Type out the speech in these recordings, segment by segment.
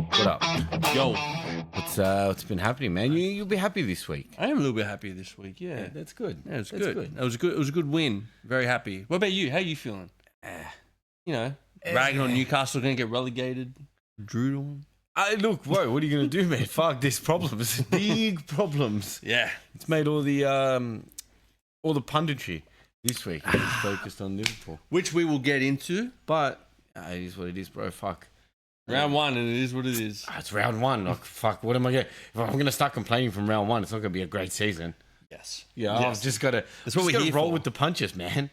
What up? Yo, What's been happening, man? You'll be happy this week. I am a little bit happy this week. Yeah, That's good. yeah, it's That's good. It was good. It was a good win. Very happy. What about you? How you feeling? You know, ragging on Newcastle going to get relegated. Drood on. Look, whoa, what are you going to do, man? Fuck, there's problems. Big problems. Yeah, It's made all the punditry this week is focused on Liverpool. which we will get into. But it is what it is, bro. Fuck. Round one, and it is what it is. It's round one. Like, fuck, what am I going to... If I'm going to start complaining from round one, it's not going to be a great season. Yes. Yeah, Yes. I've just got to... That's what we're here roll for. with the punches, man.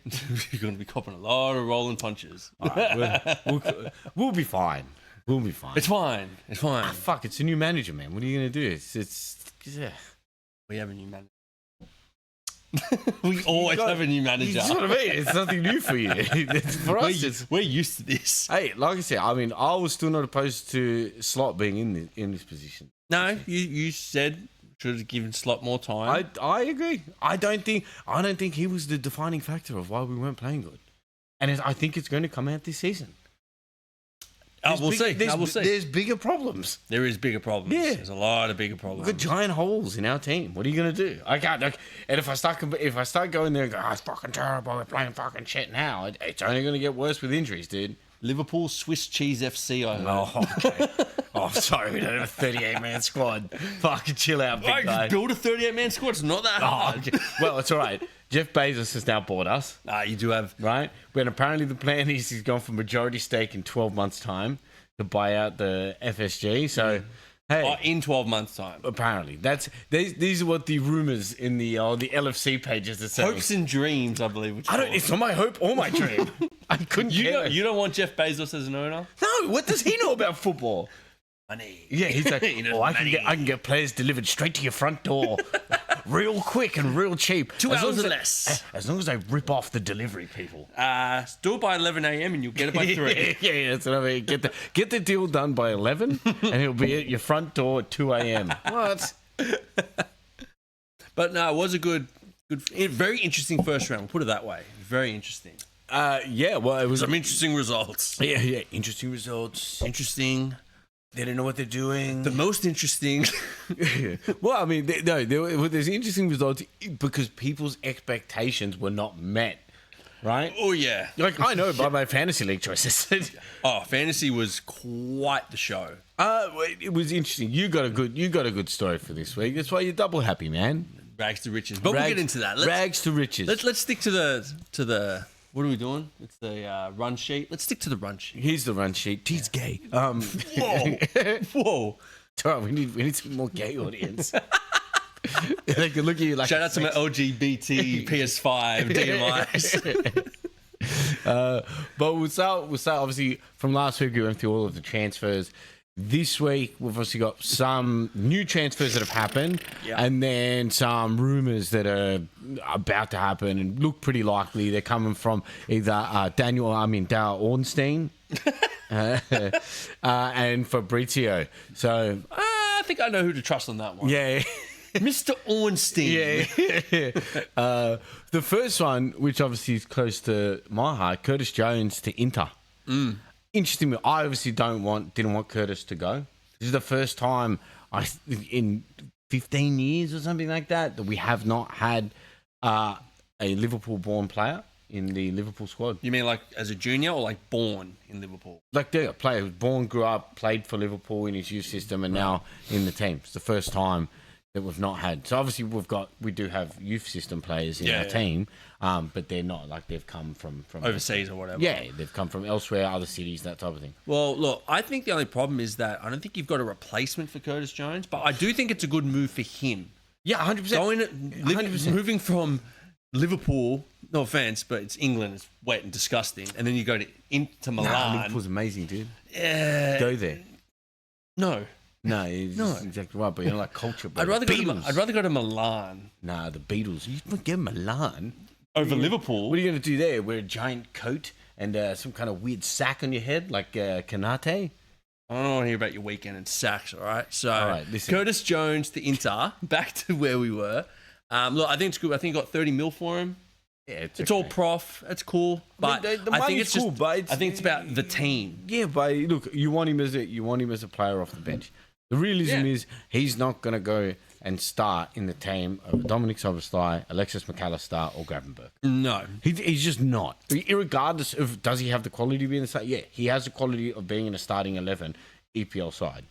You're going to be copping a lot of rolling punches. All right, we'll be fine. We'll be fine. It's fine. It's fine. Fuck, it's a new manager, man. What are you going to do? It's yeah. We have a new manager. We always have a new manager. That's what I mean. It's nothing new for you. For us, it's... We're used to this. Hey, like I said, I mean, I was still not opposed to Slot being in this position. No, you said should have given Slot more time. I agree. I don't think he was the defining factor of why we weren't playing good. And I think it's going to come out this season. We'll see. We'll see. There's bigger problems. There is bigger problems. Yeah. There's a lot of bigger problems. We've got giant holes in our team. What are you going to do? I can't. And if I start going there and go, it's fucking terrible. We're playing fucking shit now. It's only going to get worse with injuries, dude. Liverpool Swiss Cheese FC. I heard. Oh, okay. Oh, sorry, we don't have a 38-man squad. Fucking chill out, big Right, guy. just build a 38-man squad. It's not that Oh, hard. okay. Well, it's all right. Jeff Bezos has now bought us, You do have. right? When apparently the plan is he's gone for majority stake in 12 months' time to buy out the FSG. So, hey, In 12 months' time. apparently these are what the rumors in the LFC pages are saying. Hopes and dreams, I believe. It's not my hope or my dream. I couldn't care. You don't want Jeff Bezos as an owner? No, what does he know about football? Money. Yeah, he's like, He knows I money. can get players delivered straight to your front door, real quick and real cheap. 2 As long hours as or they- less. As long as they rip off the delivery people. Do it by 11 a.m. and you'll get it by 3. yeah, that's what I mean. Get the deal done by 11, and it'll be at your front door at 2 a.m. What? But no, it was a good, very interesting first round. We'll put it that way. Very interesting. Yeah. Well, it was. Some interesting results. Yeah. Interesting results. Interesting. They don't know what they're doing. The most interesting. Well, I mean, there's interesting results because people's expectations were not met, right? Oh, yeah. Like I know by my fantasy league choices. Oh, fantasy was quite the show. It was interesting. You got a good story for this week. That's why you're double happy, man. Rags to riches. But we'll get into that. Rags to riches. Let's stick to the. What are we doing? It's the run sheet. Let's stick to the run sheet. Here's the run sheet. T's gay. Whoa. Whoa. It's all right, we need some more gay audience. They can look at you like. Shout out to my LGBT PS5 DMIs. But we'll start obviously from last week. We went through all of the transfers. This week we've obviously got some new transfers that have happened, and then some rumours that are about to happen and look pretty likely. They're coming from either Dale Ornstein and Fabrizio. So I think I know who to trust on that one. yeah. Mr. Ornstein. Yeah. The first one, which obviously is close to my heart, Curtis Jones to Inter. Interesting. I obviously didn't want Curtis to go. This is the first time in 15 years or something like that we have not had a Liverpool-born player in the Liverpool squad. You mean like as a junior or like born in Liverpool? Like the player who was born, grew up, played for Liverpool in his youth system, and now in the team. It's the first time that we've not had. So obviously we do have youth system players in our team, but they're not like they've come from Overseas or whatever. Yeah, they've come from elsewhere, other cities, that type of thing. Well, look, I think the only problem is that I don't think you've got a replacement for Curtis Jones, but I do think it's a good move for him. Yeah, 100%. Moving from Liverpool, no offense, but it's England, it's wet and disgusting, and then you go to Milan. Liverpool's amazing, dude. Yeah. Go there. No. No, it's exactly right, but you know, like culture. Bro. I'd rather go to Milan Nah, the Beatles. You don't get Milan over Liverpool. What are you going to do there? Wear a giant coat and some kind of weird sack on your head, like Kanate? I don't want to hear about your weekend and sacks, all right? So, All right, listen. Curtis Jones to Inter, back to where we were. Look, I think it's good. I think you got 30 mil for him. Yeah, It's all prof. It's cool, but the I think money's it's just. cool, but I think it's about the team. the I think money's cool, but I think it's about the team. Yeah, but look, you want him as a player off the bench. The realism is he's not going to go and start in the team of Dominic Szoboszlai, Alexis McAllister, or Gravenberch. No, He's just not. Irregardless of does he have the quality to be in the side? Yeah, he has the quality of being in a starting 11 EPL side,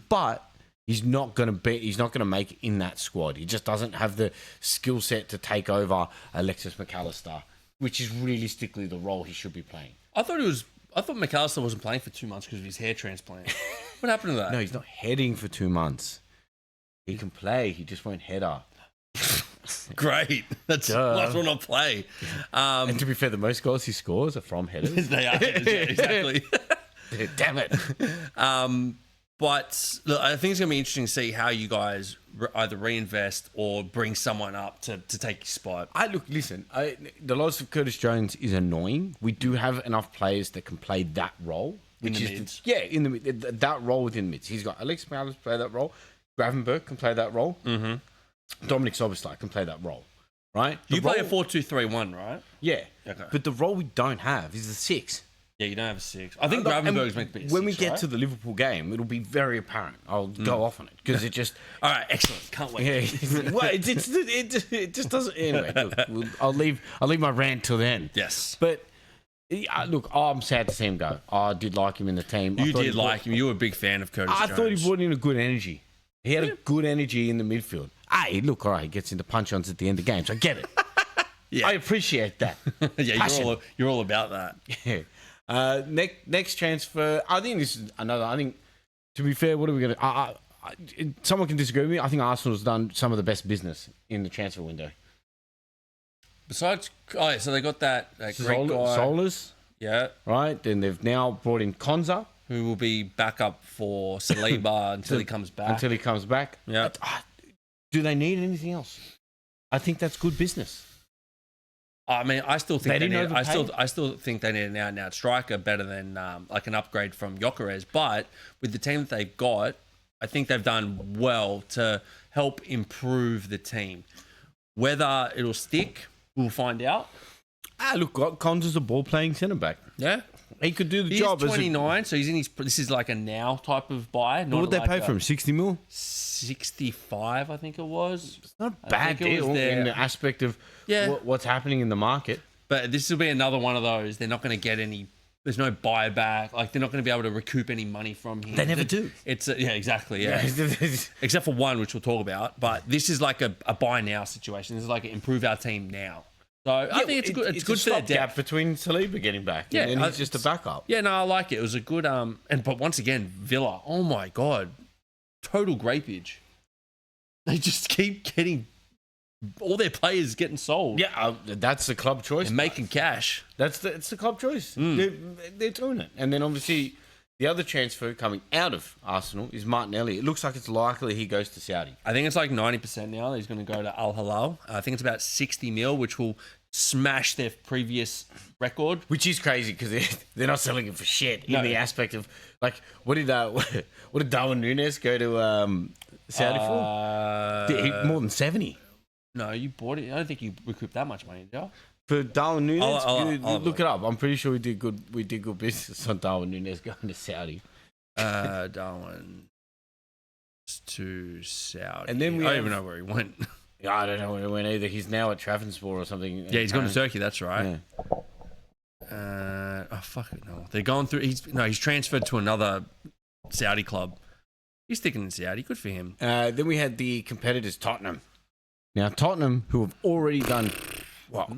but. He's not going to make it in that squad. He just doesn't have the skill set to take over Alexis McAllister, which is realistically the role he should be playing. I thought McAllister wasn't playing for 2 months because of his hair transplant. What happened to that? No, he's not heading for 2 months. He can play. He just won't header. Great. That's might as well not play. And to be fair, the most goals he scores are from headers. They are. Yeah, exactly. Damn it. But look, I think it's going to be interesting to see how you guys either reinvest or bring someone up to take your spot. The loss of Curtis Jones is annoying. We do have enough players that can play that role. In the mids. In the mid, that role within the mids. He's got Alex Morales play that role. Gravenberch can play that role. Mm-hmm. Dominic Szoboszlai can play that role. Right? You play a 4-2-3-1, right? Yeah. Okay. But the role we don't have is the 6. Yeah, you don't have a 6. I think Gravenberg's meant to be a 6, when we get right? to the Liverpool game, it'll be very apparent. I'll go off on it because it just. All right, excellent. Can't wait. Yeah, well, it just doesn't. Anyway, look, I'll leave my rant till then. Yes, but look, I'm sad to see him go. I did like him in the team. You did like him. You were a big fan of Curtis Jones. I thought he brought in a good energy. He had a good energy in the midfield. Hey, look, all right, he gets into punch-ons at the end of games. I get it. Yeah, I appreciate that. Yeah, you're all about that. Yeah. Next transfer, I think this is another. I think, to be fair, what are we going to? Someone can disagree with me. I think Arsenal's done some of the best business in the transfer window. Besides, so they got that great guy, Solas, yeah, right. Then they've now brought in Konza, who will be backup for Saliba until he comes back. Yeah. Do they need anything else? I think that's good business. I mean, I still think I still think they need an out-and-out striker better than like an upgrade from Gyökeres. But with the team that they've got, I think they've done well to help improve the team. Whether it'll stick, we'll find out. Look, Konza's a ball-playing centre-back. Yeah. He could do the job. He's 29, so he's in his. This is like a now type of buy. What would they pay for him? 60 mil? 65, I think it was. It's not a bad deal in the aspect of what's happening in the market. But this will be another one of those. They're not going to get any. There's no buyback. Like they're not going to be able to recoup any money from him. They never do. It's exactly. Yeah. Except for one, which we'll talk about. But this is like a buy now situation. This is like improve our team now. So I think it's good. It's good for their depth between Saliba getting back. Yeah, and then he's just a backup. Yeah, no, I like it. It was a good but once again, Villa. Oh my god, total grapage. They just keep getting all their players getting sold. Yeah, that's the club choice. And making cash. It's the club choice. They're doing it, and then obviously the other transfer coming out of Arsenal is Martinelli. It looks like it's likely he goes to Saudi. I think it's like 90% now. He's going to go to Al Hilal. I think it's about 60 mil, which will smash their previous record. Which is crazy because they're not selling it for shit in the aspect of like what did Darwin Núñez go to Saudi for? More than 70. No, you bought it. I don't think you recouped that much money, did you? For Darwin Núñez, I'll look it up. I'm pretty sure we did good business on Darwin Núñez going to Saudi. Darwin to Saudi. And then I don't even know where he went. Yeah, I don't know where he went either. He's now at Trabzonspor or something. Yeah, he's gone to Turkey. That's right. Yeah. Fuck it, no. They're going through. He's transferred to another Saudi club. He's sticking in Saudi. Good for him. Then we had the competitors, Tottenham. Now Tottenham, who have already done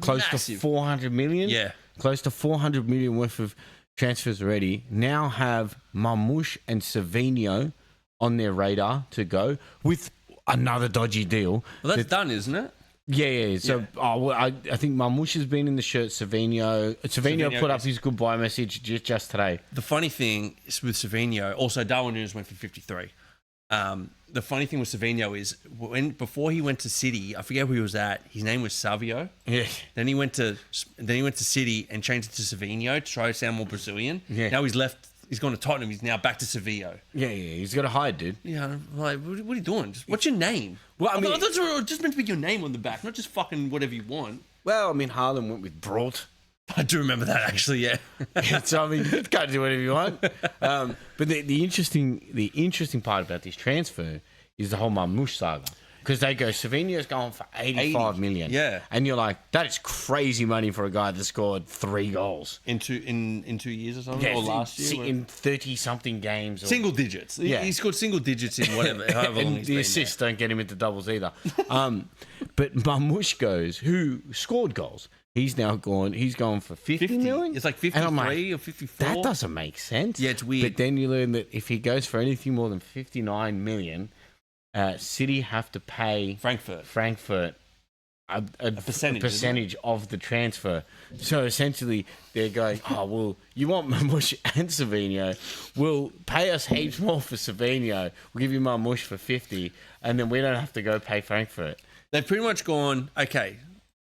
close to 400 million. Yeah, close to 400 million worth of transfers already. Now have Marmoush and Savinho on their radar to go with another dodgy deal. Well, that's done, isn't it? Yeah. So I think Marmoush has been in the shirt. Savinho put up his goodbye message just today. The funny thing is with Savinho, also Darwin Núñez went for 53. The funny thing with Savinho is before he went to City, I forget who he was at. His name was Savio. Yeah. Then he went to City and changed it to Savinho to try to sound more Brazilian. Yeah. Now he's left. He's gone to Tottenham. He's now back to Sevilla. Yeah. He's got to hide, dude. Yeah. Like, what are you doing? What's your name? Well, I mean, thought it was just meant to be your name on the back, not just fucking whatever you want. Well, I mean, Haaland went with Brault. I do remember that actually. Yeah. So I mean, you can't do whatever you want. But the interesting part about this transfer is the whole Marmoush saga. Because they go, Savinho's going for 85 million. Yeah. And you're like, that is crazy money for a guy that scored 3 goals. In 2 years or something? Yeah, or last year? In 30-something games. Or, single digits. Yeah. He scored single digits in whatever, however long he's the been assists don't get him into doubles either. But Marmoush goes, who scored goals. He's now gone, he's going for 50 million? It's like 53 or 54. That doesn't make sense. Yeah, it's weird. But then you learn that if he goes for anything more than 59 million... City have to pay Frankfurt a percentage of the transfer. So essentially, they're going, oh, well, you want Marmoush and Savinho. We'll pay us heaps more for Savinho. We'll give you Marmoush for 50, and then we don't have to go pay Frankfurt. They've pretty much gone, okay,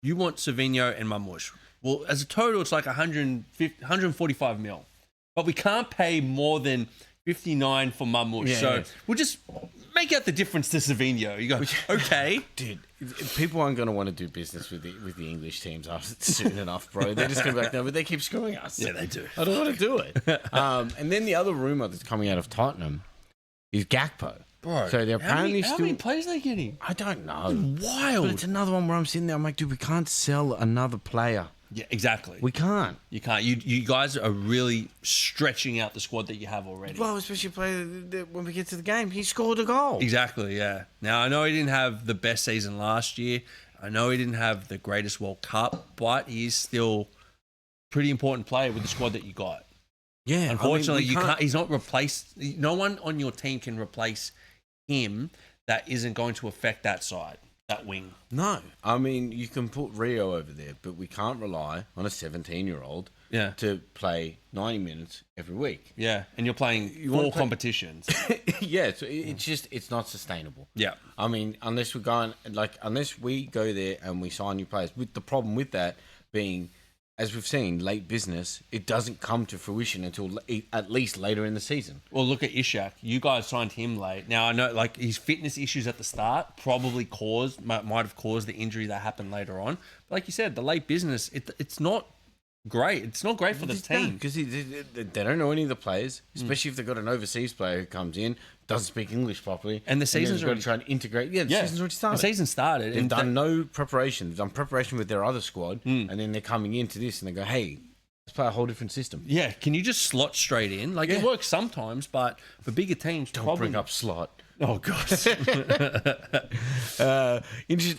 you want Savinho and Marmoush. Well, as a total, it's like 145 mil. But we can't pay more than 59 for Marmoush. So we'll just make out the difference to Savinho. You go, okay. Dude, people aren't going to want to do business with the English teams soon enough, bro. They're just going to be like, no, but they keep screwing us. Yeah, they do. I don't want to do it. And then the other rumour that's coming out of Tottenham is Gakpo. Bro, so they're apparently how many players are they getting? I don't know. It's wild. But it's another one where I'm sitting there, I'm like, dude, we can't sell another player. Yeah, exactly. We can't. You can't. You guys are really stretching out the squad that you have already. Well, especially when we get to the game, he scored a goal. Exactly, yeah. Now, I know he didn't have the best season last year. I know he didn't have the greatest World Cup, but he's still a pretty important player with the squad that you got. Yeah. Unfortunately, you can't. He's not replaced. No one on your team can replace him that isn't going to affect that side. That wing. No. I mean, you can put Rio over there, but we can't rely on a 17-year-old to play 90 minutes every week. Yeah, and you're playing 4 competitions. Yeah, so it's not sustainable. Yeah. I mean, unless we go there and we sign new players, with the problem with that being, as we've seen, late business, it doesn't come to fruition until at least later in the season. Well, look at Ishak. You guys signed him late. Now, I know like his fitness issues at the start probably might have caused the injury that happened later on. But like you said, the late business, it's not great. It's not great for the team. Because they don't know any of the players, especially if they've got an overseas player who comes in, doesn't speak English properly. And the season's already trying to integrate. Yeah, the season's already started. The season started. They've done no preparation. They've done preparation with their other squad, and then they're coming into this and they go, hey, let's play a whole different system. Yeah, can you just slot straight in? Like, it works sometimes, but for bigger teams, don't bring up slot. Oh, God.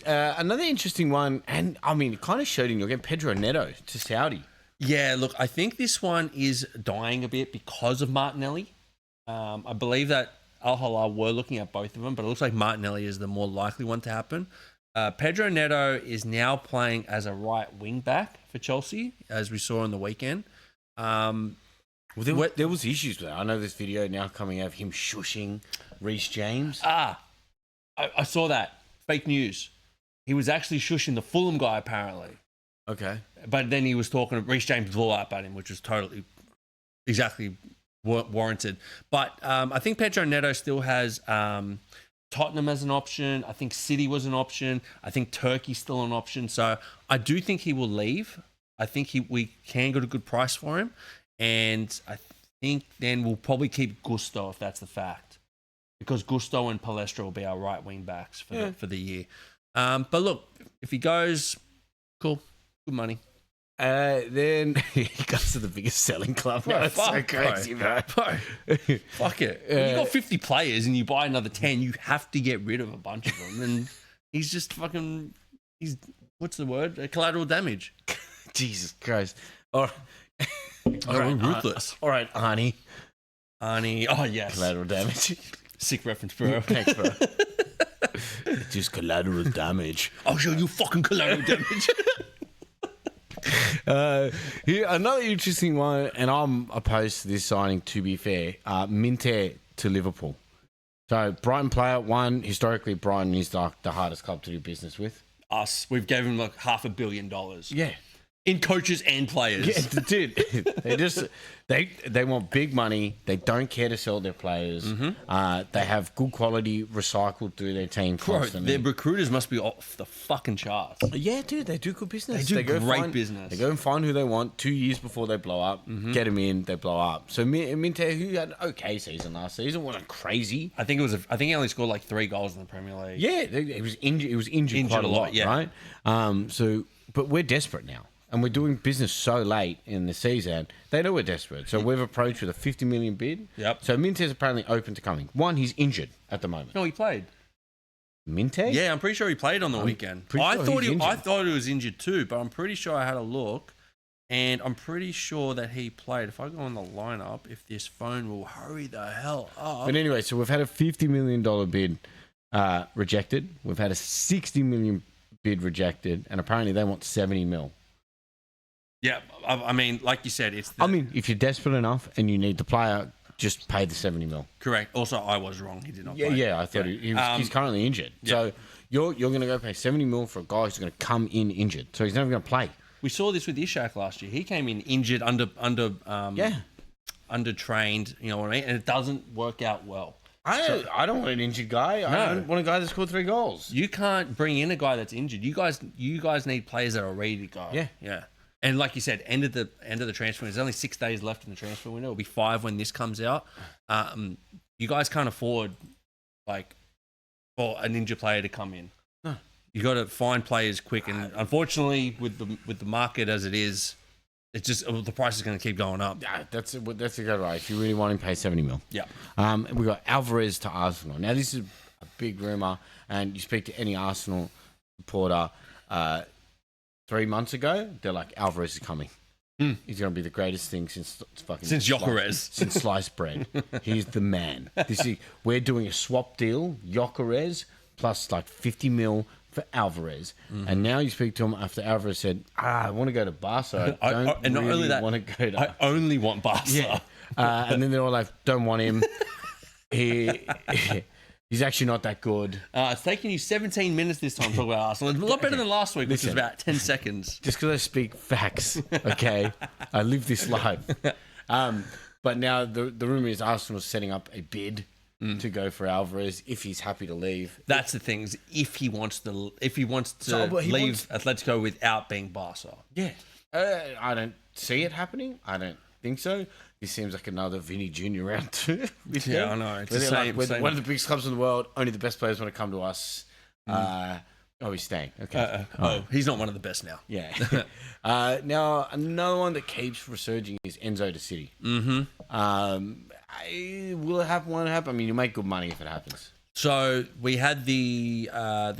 Another interesting one, and I mean, it kind of showed in your game, Pedro Neto to Saudi. Yeah, look, I think this one is dying a bit because of Martinelli. I believe that Al Hilal were looking at both of them, but it looks like Martinelli is the more likely one to happen. Pedro Neto is now playing as a right wing back for Chelsea, as we saw on the weekend. There was issues with that. I know this video now coming out of him shushing Reece James. I saw that. Fake news. He was actually shushing the Fulham guy, apparently. Okay. But then he was talking, Reece James blew up at him, which was totally, exactly warranted. But I think Pedro Neto still has Tottenham as an option. I think City was an option. I think Turkey's still an option. So I do think he will leave. I think we can get a good price for him. And I think then we'll probably keep Gusto if that's the fact. Because Gusto and Palestra will be our right wing backs for the year. But look, if he goes, cool, good money. Then he goes to the biggest selling club. Bro, That's so crazy, bro. Fuck it. When you got 50 players and you buy another 10, you have to get rid of a bunch of them. And he's just fucking, what's the word? Collateral damage. Jesus Christ. All right. Ruthless. All right, Arnie. Oh, yes. Collateral damage. Sick reference, bro. Thanks, bro. It's just collateral damage. I'll show you fucking collateral damage. Here, another interesting one, and I'm opposed to this signing, to be fair. Minte to Liverpool. So, Brighton player, one, historically, Brighton is the hardest club to do business with. Us. We've given him like $500 million. Yeah. in coaches and players. Yeah, dude, they want big money. They don't care to sell their players. They have good quality recycled through their team constantly. Their recruiters must be off the fucking charts. Yeah, dude, they do good business. They do great business. They go and find who they want 2 years before they blow up. Get them in, they blow up. So Minte, who had an okay season last season, wasn't crazy. I think he only scored like 3 goals in the Premier League. Yeah, he was injured. He was injured quite a lot, yeah. Right? But we're desperate now. And we're doing business so late in the season, they know we're desperate. So we've approached with a 50 million bid. Yep. So Minte's apparently open to coming. One, he's injured at the moment. No, he played. Minte? Yeah, I'm pretty sure he played on the weekend. I thought he was injured too, but I'm pretty sure I had a look, and I'm pretty sure that he played. If I go on the lineup, if this phone will hurry the hell up. But anyway, so we've had a $50 million bid rejected. We've had a $60 million bid rejected, and apparently they want 70 mil. Yeah, I mean, like you said, it's. I mean, if you're desperate enough and you need the player, just pay the 70 mil. Correct. Also, I was wrong. He did not play. Yeah, I thought he's currently injured. Yeah. So you're going to go pay 70 mil for a guy who's going to come in injured. So he's never going to play. We saw this with Ishak last year. He came in injured, undertrained. You know what I mean? And it doesn't work out well. I don't want an injured guy. I don't want a guy that scored 3 goals. You can't bring in a guy that's injured. You guys need players that are ready to go. Yeah. And like you said, end of the transfer window. There's only 6 days left in the transfer window. It'll be 5 when this comes out. You guys can't afford for an injured player to come in. No. You got to find players quick, and unfortunately, with the market as it is, it's just the price is going to keep going up. Yeah, that's a good right. If you really want him, pay 70 mil. Yeah. We got Alvarez to Arsenal. Now this is a big rumor, and you speak to any Arsenal supporter. 3 months ago, they're like, Alvarez is coming. He's going to be the greatest thing since Gyökeres. Since sliced bread. He's the man. We're doing a swap deal, Gyökeres, plus like 50 mil for Alvarez. And now you speak to him after Alvarez said, I want to go to Barca. I want to go to... I only want Barca. Yeah. And then they're all like, don't want him. He's actually not that good. It's taking you 17 minutes this time to talk about Arsenal. It's a lot better than last week, which was about 10 seconds. Just because I speak facts, okay? I live this life. But now the rumor is Arsenal's setting up a bid to go for Alvarez if he's happy to leave. That's the thing. Is if he wants to leave Atletico without being Barca. Yeah. I don't see it happening. I don't think so. He seems like another Vinny Jr. round 2. I know. It's the same. One of the biggest clubs in the world. Only the best players want to come to us. He's staying. Okay. He's not one of the best now. Yeah. Now, another one that keeps resurging is Enzo to City. Mm-hmm. Will it happen? Won't it happen? I mean, you make good money if it happens. So we had we had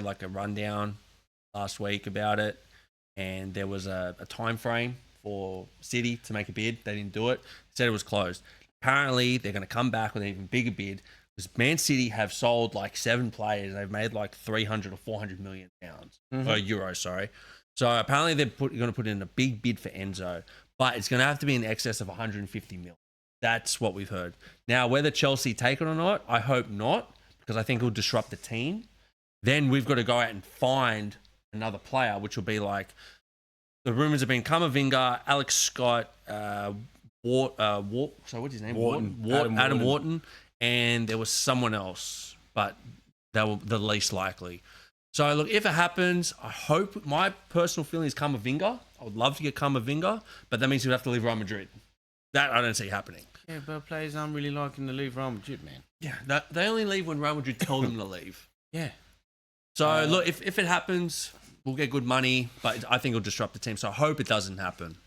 like a rundown last week about it. And there was a time frame for City to make a bid. They didn't do it. Said it was closed. Apparently, they're going to come back with an even bigger bid because Man City have sold like 7 players. They've made like 300 or 400 million pounds or euros. Sorry. So apparently they're going to put in a big bid for Enzo, but it's going to have to be in excess of 150 mil. That's what we've heard. Now, whether Chelsea take it or not, I hope not, because I think it'll disrupt the team. Then we've got to go out and find another player, which will be like the rumors have been Camavinga, Alex Scott, so what's his name? Adam Wharton, and there was someone else, but they were the least likely. So look, if it happens, I hope, my personal feeling is Camavinga. I would love to get Camavinga, but that means we'd have to leave Real Madrid. That I don't see happening. Yeah, but players aren't really liking to leave Real Madrid, man. Yeah, they only leave when Real Madrid tell them to leave. Yeah. So look, if it happens, we'll get good money, but I think it'll disrupt the team. So I hope it doesn't happen.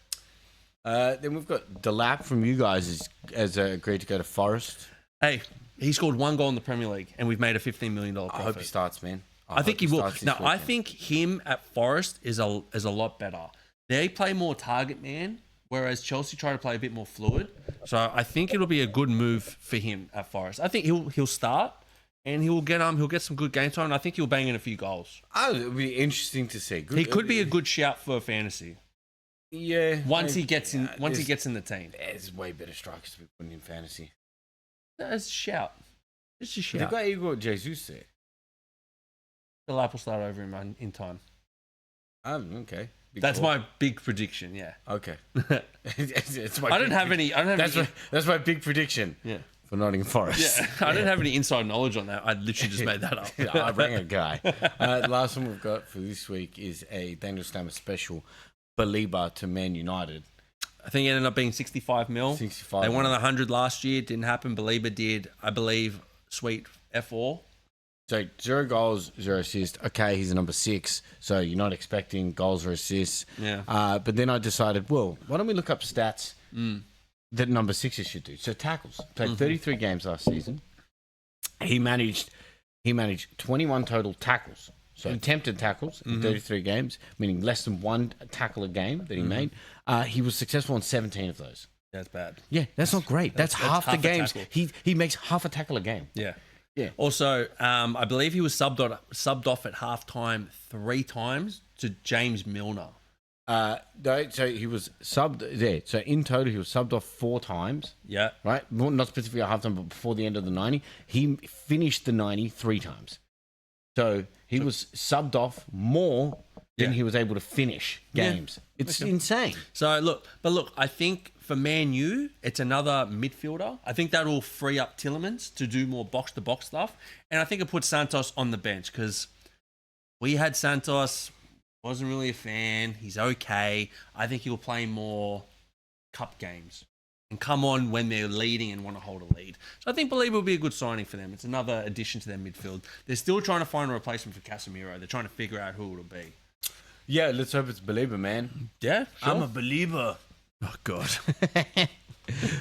Then we've got Delap from you guys has agreed to go to Forest. Hey, he scored 1 goal in the Premier League, and we've made a $15 million profit. I hope he starts, man. I think he will. Now, I think him at Forest is a lot better. They play more target man, whereas Chelsea try to play a bit more fluid. So I think it'll be a good move for him at Forest. I think he'll start. And he'll get some good game time. And I think he'll bang in a few goals. Oh, it'll be interesting to see. He could be a good shout for fantasy. Yeah. Once he gets in the team. There's way better strikers to be putting in fantasy. That's a shout. It's a shout. They've got Igor Jesus there. The lap will start over him in time. Okay. That's my big prediction. Yeah. Okay. I don't have any. That's my big prediction. Yeah. For Nottingham Forest. Yeah. I don't have any inside knowledge on that. I literally just made that up. I rang a guy. The last one we've got for this week is a Daniel Stammer special, Belieber to Man United. I think it ended up being 65 mil. 65. They won on 100 last year. Didn't happen. Belieber did, I believe, sweet F4. So 0 goals, 0 assists. Okay, he's a number 6, so you're not expecting goals or assists. Yeah. But then I decided, well, why don't we look up stats that number 6s should do? So tackles. Played 33 games last season. He managed 21 total tackles. So attempted tackles in 33 games, meaning less than 1 tackle a game that he made. He was successful in 17 of those. That's bad. Yeah, that's not great. That's half the games. tackle. He makes half a tackle a game. Yeah. Yeah. Also, I believe he was subbed off at halftime 3 times to James Milner. No, so he was subbed there. So in total, he was subbed off 4 times. Yeah. Right? Not specifically at halftime, but before the end of the 90. He finished the 90 3 times. So he was subbed off more than he was able to finish games. Yeah. It's insane. So look, I think for Man U, it's another midfielder. I think that will free up Tielemans to do more box-to-box stuff. And I think it puts Santos on the bench because we had Santos, wasn't really a fan. He's okay. I think he'll play more cup games and come on when they're leading and want to hold a lead. So I think Belieber will be a good signing for them. It's another addition to their midfield. They're still trying to find a replacement for Casemiro. They're trying to figure out who it'll be. Yeah, let's hope it's Belieber, man. Yeah, sure. I'm a believer. Oh, God.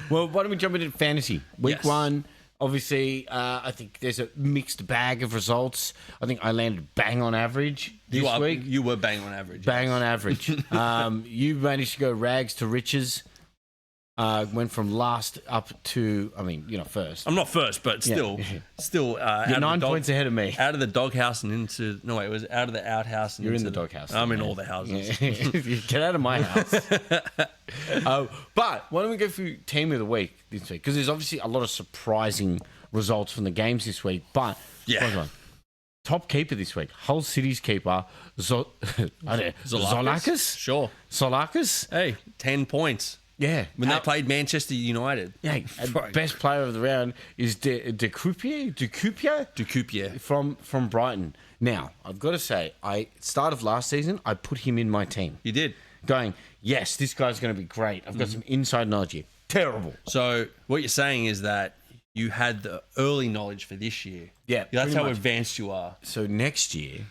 Well, why don't we jump into fantasy? Week 1, obviously, I think there's a mixed bag of results. I think I landed bang on average this week. You were bang on average. Bang on average. You managed to go rags to riches. Went from last up to, first. I'm not first, but still. You're 9 points ahead of me. Out of the doghouse and into, it was out of the outhouse. And You're in the doghouse. I'm in all the houses. Get out of my house. But why don't we go through team of the week this week? Because there's obviously a lot of surprising results from the games this week. But top keeper this week, Hull City's keeper, Zolakis? Sure. Solakis? Hey, 10 points. Yeah. When they played Manchester United. Yeah. Best player of the round is De Cupier from Brighton. Now, I've got to say, start of last season, I put him in my team. You did? Going, yes, this guy's going to be great. I've got some inside knowledge here. Terrible. So what you're saying is that you had the early knowledge for this year. Yeah. That's how advanced you are. So next year.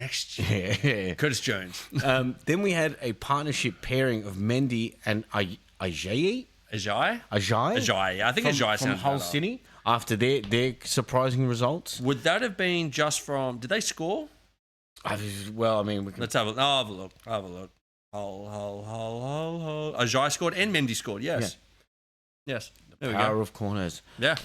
Curtis Jones. Then we had a partnership pairing of Mendy and Ajayi. Ajay? I think Ajay sounds from Hull better. City after their surprising results. Would that have been just from... Did they score? Let's have a look. Hull. Ajay scored and Mendy scored, yes. Yeah. Yes. The power of corners. Yeah.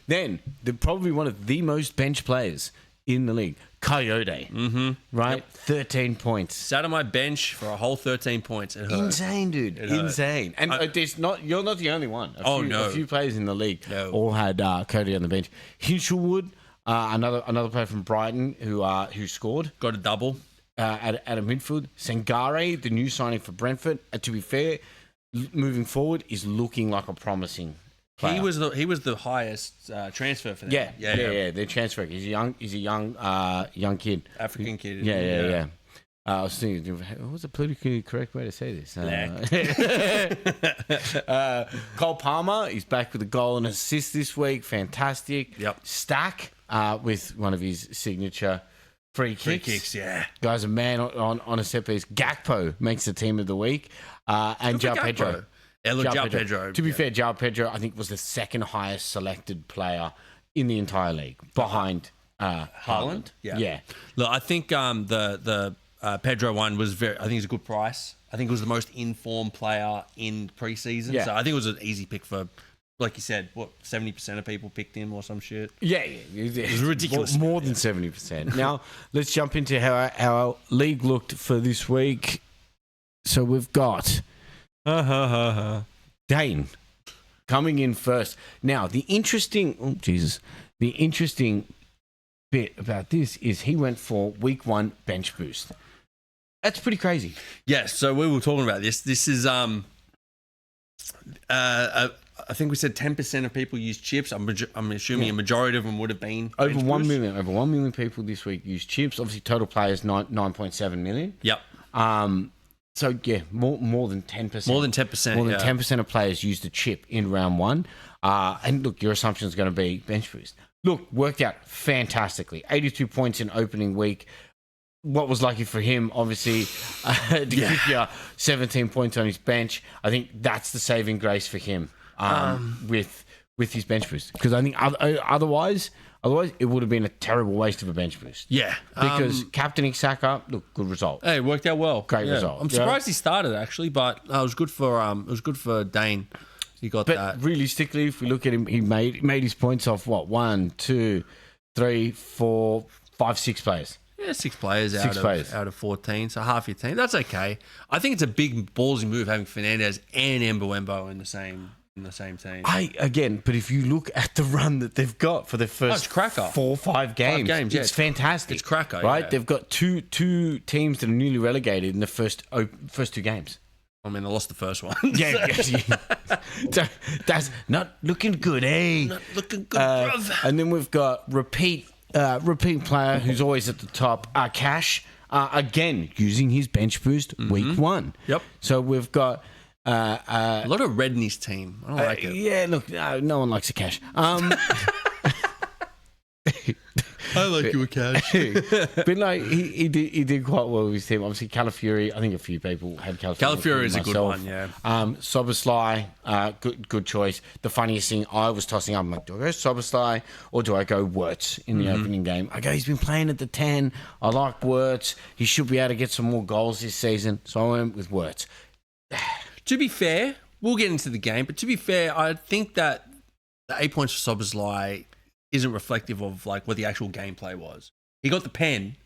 Then, probably one of the most bench players in the league, Coyote. Mm-hmm. Right? Yep. 13 points. Sat on my bench for a whole 13 points. It hurt. Insane, dude. Insane. And you're not the only one. A few players in the league all had Coyote on the bench. Hinchelwood, another player from Brighton who scored. Got a double. At a midfield. Sangare, the new signing for Brentford. To be fair, moving forward, is looking like a promising player. He was the highest transfer for them. Yeah. They're transfer. He's a young kid, African kid. Yeah. I was thinking, what was the politically correct way to say this? Cole Palmer is back with a goal and assist this week. Fantastic. Yep. Stack with one of his signature free kicks. Yeah. Guy's a man on a set piece. Gakpo makes the team of the week. And João Pedro. João Pedro. To be fair, João Pedro, I think, was the second highest selected player in the entire league, behind Haaland. Yeah. Look, I think the Pedro one was I think it's a good price. I think it was the most informed player in preseason. Yeah. So I think it was an easy pick for, like you said, 70% of people picked him or some shit. Yeah. It was ridiculous. More than 70%. Now, let's jump into how our league looked for this week. So we've got Dane coming in first. Now, the interesting bit about this is he went for week 1 bench boost. That's pretty crazy. Yes. So we were talking about this. This is I think we said 10% of people use chips. I'm assuming a majority of them would have been over 1 million. Over 1 million people this week use chips. Obviously, total players 9.7 million. Yep. So yeah, more than 10%. More than 10%. More than 10% of players used a chip in round 1. And look, your assumption is going to be bench boost. Look, worked out fantastically. 82 points in opening week. What was lucky for him, obviously, to keep you 17 points on his bench. I think that's the saving grace for him with his bench boost. Because I think otherwise it would have been a terrible waste of a bench boost. Yeah. Because captaining Saka, look, good result. Hey, it worked out well. Great result. I'm surprised he started actually, but it was good for Dane. He got that. But realistically, if we look at him, he made his points off what? 1, 2, 3, 4, 5, 6 players. Yeah, 6 players out of 14, so half your team. That's okay. I think it's a big ballsy move having Fernandes and Mbeumo in the same team. But if you look at the run that they've got for the first 4 or 5 games, it's fantastic. It's cracker, right? Yeah. They've got two teams that are newly relegated in the first 2 games. I mean, they lost the first one. Yeah. So that's not looking good, eh? Not looking good, bruv. And then we've got repeat player who's always at the top, Cash, again, using his bench boost week 1. Yep. So we've got... a lot of red in his team. I don't like it. Yeah, look, no one likes a Cash. I like you a Cash. But like, he did quite well with his team. Obviously, Calafiori, I think a few people had Calafiori. Calafiori is a good one, yeah. Soboslai, good choice. The funniest thing, I was tossing up, I'm like, do I go Soboslai or do I go Wirtz in the opening game? I go, he's been playing at the 10. I like Wirtz. He should be able to get some more goals this season. So I went with Wirtz. To be fair, we'll get into the game, but to be fair, I think that the 8 points for Soboslai isn't reflective of like what the actual gameplay was. He got the pen,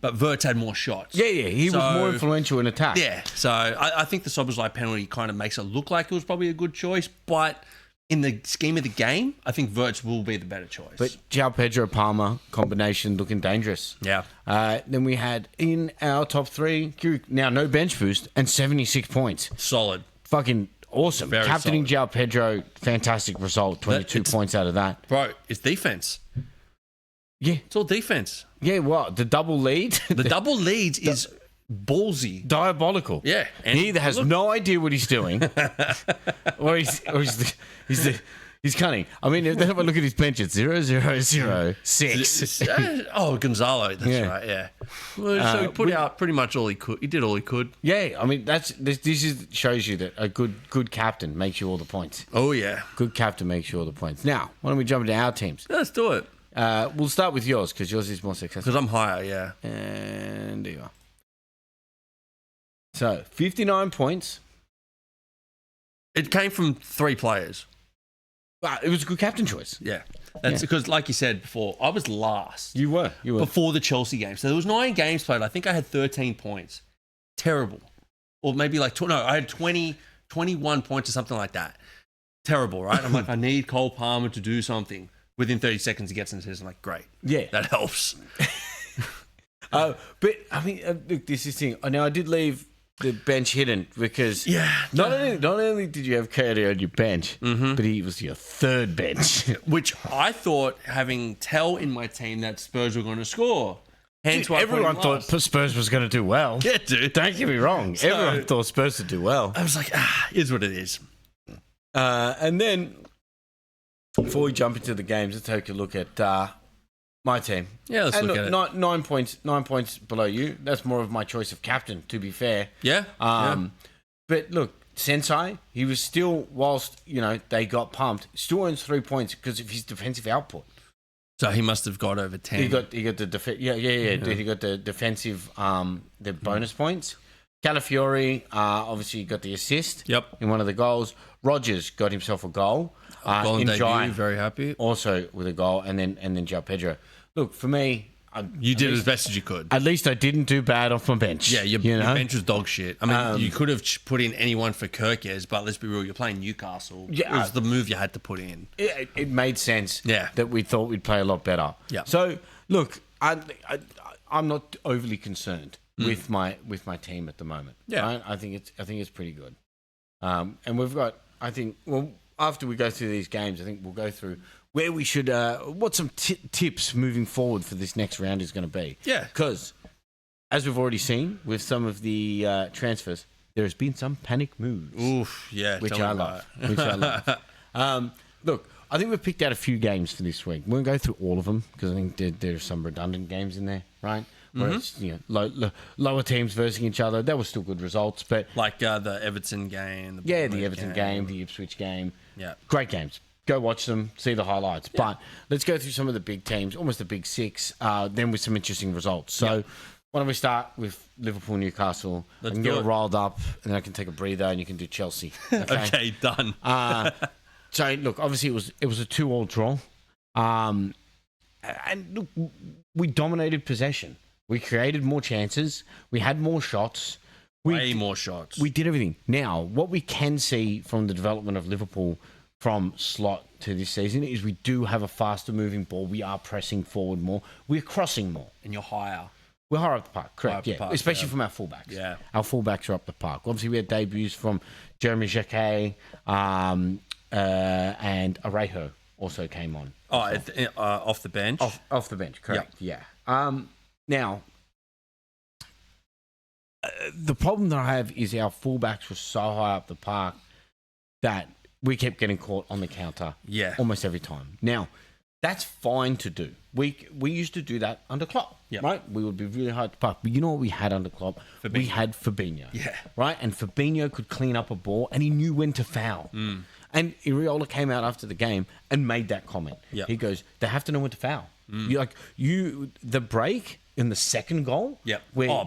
but Wirtz had more shots. Yeah, he was more influential in attack. Yeah, so I think the Soboslai penalty kind of makes it look like it was probably a good choice, but in the scheme of the game, I think Wirtz will be the better choice. But João Pedro Palmer combination looking dangerous. Yeah. Then we had in our top 3, now no bench boost and 76 points. Solid. Fucking awesome. Very Captaining solid. João Pedro, fantastic result. 22 points out of that. Bro, it's defense. Yeah. It's all defense. Yeah, what? The double lead? The double lead is ballsy. Diabolical. Yeah. And he either has no idea what he's doing or he's cunning. I mean, if I look at his bench, it's 0, 0, 0, 6. Oh, Gonzalo. That's right, yeah. Well, so he put out pretty much all he could. He did all he could. Yeah, I mean, this shows you that a good captain makes you all the points. Oh, yeah. Good captain makes you all the points. Now, why don't we jump into our teams? Let's do it. We'll start with yours because yours is more successful. Because I'm higher, yeah. And there you are. So, 59 points. It came from 3 players. Wow, it was a good captain choice. Yeah. That's because, like you said before, I was last. You were. Before the Chelsea game. So there was 9 games played. I think I had 13 points. Terrible. Or maybe like, I had 21 points or something like that. Terrible, right? I'm like, I need Cole Palmer to do something. Within 30 seconds, he gets an assist. I'm like, great. Yeah. That helps. But, I mean, look, this is the thing. Now, I did leave the bench hidden because not only did you have Curry on your bench, but he was your 3rd bench. Which I thought, having Tell in my team, that Spurs were going to score. Hence why everyone thought Spurs was going to do well. Yeah, dude. Don't get me wrong. Everyone thought Spurs would do well. I was like, is what it is. And then, before we jump into the games, let's take a look at my team. Yeah, let's look at it. 9 points below you. That's more of my choice of captain, to be fair. Yeah. But look, Sensei, he was still, whilst, they got pumped, still earns 3 points because of his defensive output. So he must have got over 10. He got the He got the defensive, the bonus points. Calafiori, obviously, got the assist in one of the goals. Rogers got himself a goal. Goal in debut, very happy. Also with a goal, and then João Pedro. Look, for me, You did as best as you could. At least I didn't do bad off my bench. Yeah, your bench was dog shit. I mean, you could have put in anyone for Kirkes, but let's be real, you're playing Newcastle. Yeah, it was the move you had to put in. It made sense that we thought we'd play a lot better. Yeah. So, look, I'm not overly concerned with my team at the moment. Yeah. Right? I think it's pretty good. And we've got, after we go through these games, I think we'll go through where we should, what some tips moving forward for this next round is going to be. Yeah. Because, as we've already seen with some of the transfers, there has been some panic moves. Oof, yeah. Which I love. Look, I think we've picked out a few games for this week. We won't go through all of them because I think there's some redundant games in there, right? Where it's lower teams versus each other. That was still good results, but like the Everton game. The Everton game, the Ipswich game. Yeah, great games. Go watch them, see the highlights. Yeah. But let's go through some of the big teams, almost the big six, then with some interesting results. So why don't we start with Liverpool, Newcastle? I can get it rolled up, and then I can take a breather, and you can do Chelsea. Okay, done. So look, obviously it was a 2-2 draw, and look, we dominated possession. We created more chances. We had more shots. Way more shots. We did everything. Now, what we can see from the development of Liverpool from slot to this season is we do have a faster moving ball. We are pressing forward more. We're crossing more. And you're higher. We're higher up the park, correct, especially from our fullbacks. Yeah. Our fullbacks are up the park. Obviously, we had debuts from Jeremy Jacquet and Arejo also came on. Off the bench? Off the bench, correct, yeah. Now, the problem that I have is our fullbacks were so high up the park that we kept getting caught on the counter almost every time. Now, that's fine to do. We used to do that under Klopp, right? We would be really high up the park. But you know what we had under Klopp? We had Fabinho, right? And Fabinho could clean up a ball and he knew when to foul. And Iriola came out after the game and made that comment. He goes, they have to know when to foul. The break in the second goal, where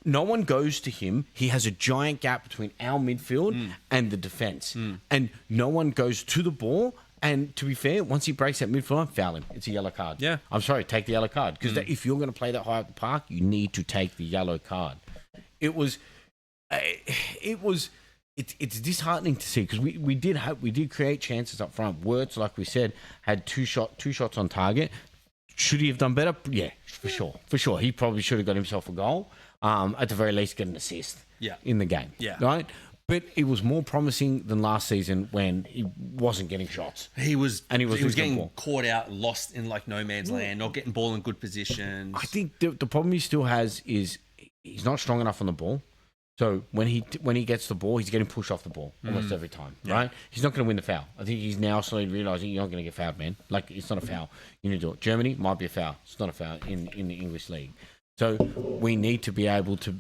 no one goes to him. He has a giant gap between our midfield and the defense, and no one goes to the ball. And to be fair, once he breaks that midfield line, foul him. It's a yellow card. Yeah, I'm sorry, take the yellow card because if you're going to play that high up the park, you need to take the yellow card. It's disheartening to see because we did create chances up front. Wirtz, like we said, had two shots on target. Should he have done better? Yeah, for sure. He probably should have got himself a goal. At the very least, get an assist. In the game. Right. But it was more promising than last season when he wasn't getting shots. He was getting caught out, lost in like no man's land, not getting ball in good positions. I think the problem he still has is he's not strong enough on the ball. So when he gets the ball, he's getting pushed off the ball almost every time, right? He's not going to win the foul. I think he's now slowly realising you're not going to get fouled, man. Like, it's not a foul. You need to do it. Germany might be a foul. It's not a foul in the English league. So we need to be able to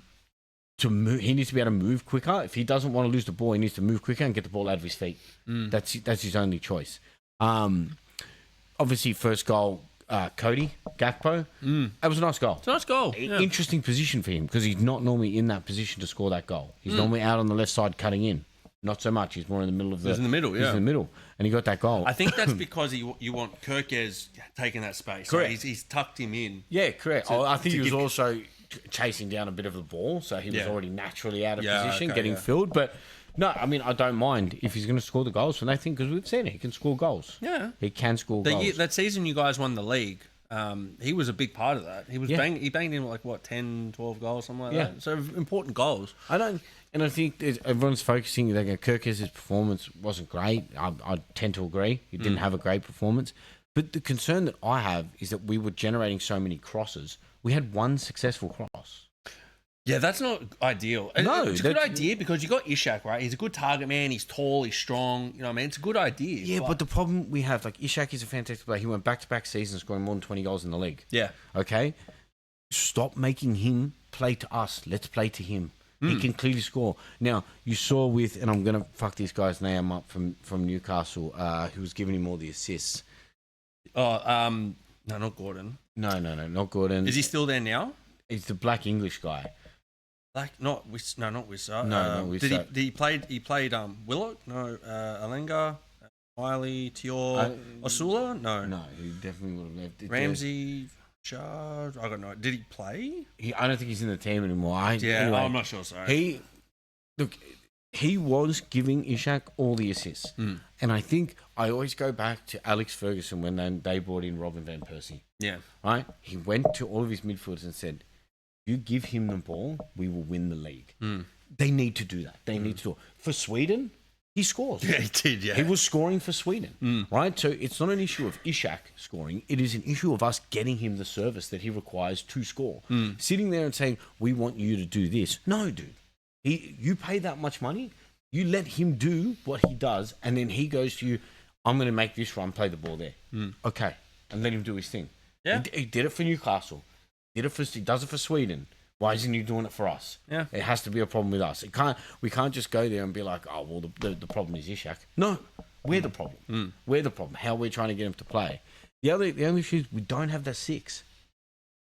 move. He needs to be able to move quicker. If he doesn't want to lose the ball, he needs to move quicker and get the ball out of his feet. That's his only choice. Obviously, first goal, Cody Gakpo. That was a nice goal. It's a nice goal. Interesting position for him because he's not normally in that position to score that goal. He's normally out on the left side cutting in. Not so much. He's more in the middle of the... He's in the middle, He's in the middle. And he got that goal. I think that's because you want Kirkes taking that space. Correct. So he's tucked him in. Yeah, correct. I think he was also chasing down a bit of the ball, so he was already naturally out of position, getting filled. But no, I mean, I don't mind if he's going to score the goals from that thing because we've seen it. He can score goals. Yeah. He can score goals. That season you guys won the league, he was a big part of that. He banged in like, 10, 12 goals, something like that. So important goals. And I think everyone's focusing that Kirkes' performance wasn't great. I tend to agree. He didn't have a great performance. But the concern that I have is that we were generating so many crosses. We had one successful cross. Yeah, that's not ideal. No, it's a good idea because you got Ishak, right? He's a good target man. He's tall. He's strong. You know what I mean? It's a good idea. Yeah, but the problem we have, like, Ishak is a fantastic player. He went back-to-back seasons scoring more than 20 goals in the league. Yeah. Okay? Stop making him play to us. Let's play to him. He can clearly score. Now, you saw with, and I'm going to fuck this guy's name up from Newcastle, who was giving him all the assists. No, not Gordon. No, not Gordon. Is he still there now? He's the black English guy. Not Wissa. No, Wissa. He played Willock? No, Alenga, Wiley, Tior, Osula? No, he definitely would have left. Ramsey, I don't know. Did he play? I don't think he's in the team anymore. Anyway, I'm not sure. Sorry. He was giving Ishak all the assists. And I think I always go back to Alex Ferguson when they brought in Robin van Persie. Yeah. Right? He went to all of his midfielders and said, you give him the ball, we will win the league. They need to do that. They need to do it. For Sweden, he scores. Yeah, he did, yeah. He was scoring for Sweden, right? So it's not an issue of Ishak scoring. It is an issue of us getting him the service that he requires to score. Sitting there and saying, we want you to do this. No, dude. You pay that much money, you let him do what he does, and then he goes to you, I'm going to make this run, play the ball there. Okay. And let him do his thing. Yeah. He did it for Newcastle. He does it for Sweden. Why isn't he doing it for us? Yeah. It has to be a problem with us. We can't just go there and be like, oh, well, the problem is Ishak. No, we're the problem. We're the problem. How we're trying to get him to play. The only issue is we don't have that 6.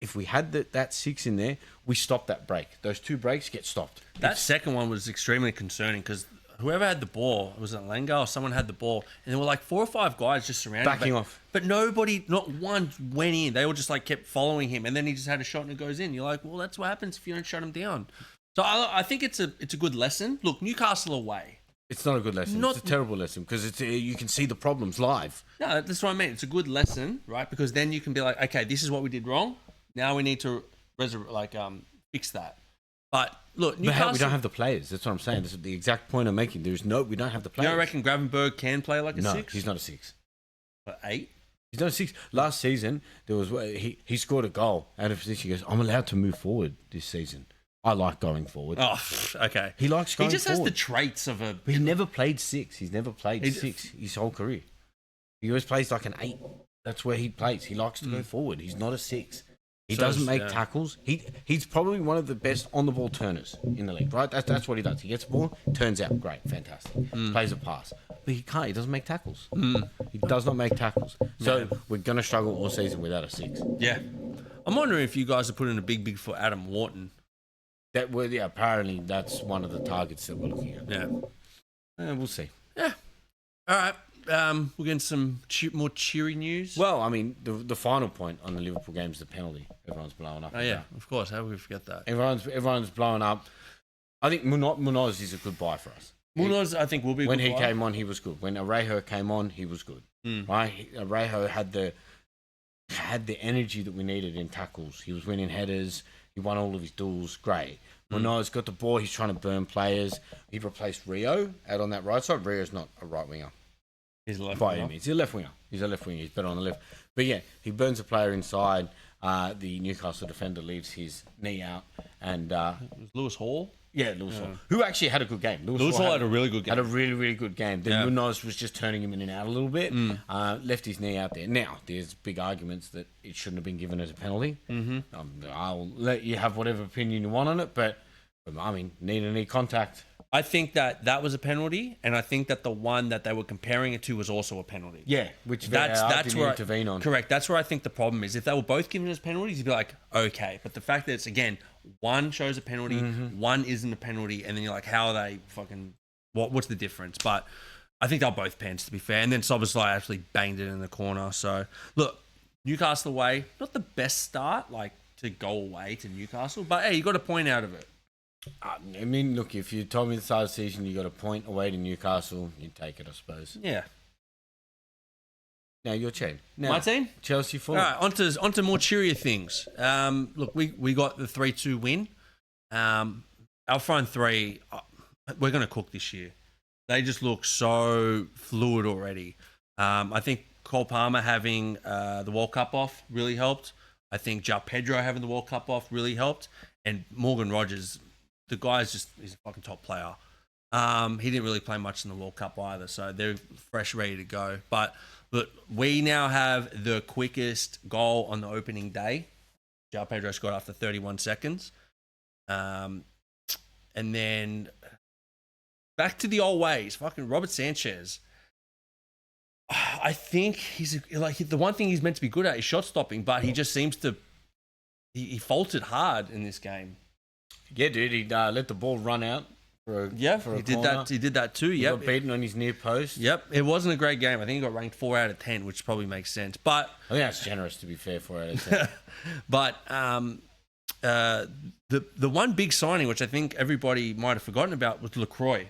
If we had that 6 in there, we stop that break. Those 2 breaks get stopped. That second one was extremely concerning because whoever had the ball, was it Lenga or someone had the ball, and there were like 4 or 5 guys just surrounding backing off. But nobody, not one went in. They all just like kept following him, and then he just had a shot and it goes in. You're like, well, that's what happens if you don't shut him down. So I think it's a good lesson. Look, Newcastle away. It's not a good lesson. It's a terrible lesson because you can see the problems live. No, that's what I mean. It's a good lesson, right? Because then you can be like, okay, this is what we did wrong. Now we need to fix that. But look, Newcastle, we don't have the players. That's what I'm saying. This is the exact point I'm making. We don't have the players. You don't reckon Gravenberg can play like a 6? No, he's not a 6. But 8? He's not a 6. Last season, he scored a goal out of position. He goes, I'm allowed to move forward this season. I like going forward. Oh, okay. He likes going forward. He just has the traits of a... But he never played 6. He's never played 6 his whole career. He always plays like an 8. That's where he plays. He likes to go forward. He's not a 6. He doesn't make tackles. He's probably one of the best on-the-ball turners in the league, right? That's what he does. He gets the ball, turns out, great, fantastic. Plays a pass. But he can't. He doesn't make tackles. He does not make tackles. So we're going to struggle all season without a 6. Yeah. I'm wondering if you guys are putting a big for Adam Wharton. Apparently that's one of the targets that we're looking at. Yeah. We'll see. Yeah. All right. We're getting some more cheery news. Well, I mean, the final point on the Liverpool game is the penalty. Everyone's blowing up. Oh, yeah, of course. How would we forget that? Everyone's blowing up. I think Munoz is a good buy for us. Munoz, I think, will be a good buy. When he came on, he was good. When Arejo came on, he was good. Right? Arejo had the energy that we needed in tackles. He was winning headers. He won all of his duels. Great. Munoz got the ball. He's trying to burn players. He replaced Rio out on that right side. Rio's not a right winger. He's a left winger. He's a left winger. He's better on the left. But yeah, he burns a player inside. The Newcastle defender leaves his knee out. And Lewis Hall? Yeah, Lewis Hall. Who actually had a good game. Lewis Hall had a really good game. Had a really, really good game. Then Munoz was just turning him in and out a little bit. Left his knee out there. Now, there's big arguments that it shouldn't have been given as a penalty. I'll let you have whatever opinion you want on it. But I mean, knee contact. I think that was a penalty, and I think that the one that they were comparing it to was also a penalty. Yeah, which that's where intervene on. Correct. That's where I think the problem is. If they were both given as penalties, you'd be like, okay. But the fact that it's, again, one shows a penalty, one isn't a penalty, and then you're like, how are they fucking... What's the difference? But I think they're both pens, to be fair. And then Szoboszlai actually banged it in the corner. So, look, Newcastle away, not the best start, like, to go away to Newcastle. But, hey, you got a point out of it. I mean, look, if you told me at the start of the season you got a point away to Newcastle, you'd take it, I suppose. Yeah. Now, your team. My team? Chelsea Fulham. All right, onto more cheerier things. Look, we got the 3-2 win. Our front three, we're going to cook this year. They just look so fluid already. I think Cole Palmer having the World Cup off really helped. I think João Pedro having the World Cup off really helped. And Morgan Rogers... The guy's he's a fucking top player. He didn't really play much in the World Cup either, so they're fresh, ready to go. But we now have the quickest goal on the opening day. João Pedro scored after 31 seconds. And then back to the old ways. Fucking Robert Sanchez. I think he's like the one thing he's meant to be good at is shot stopping, but he just seems to he faltered hard in this game. Yeah, dude, he let the ball run out He did that. He did that too. He got beaten on his near post. Yep. It wasn't a great game. I think he got ranked 4 out of 10, which probably makes sense. But I think that's generous, to be fair, 4 out of 10. But the one big signing, which I think everybody might have forgotten about, was LaCroix.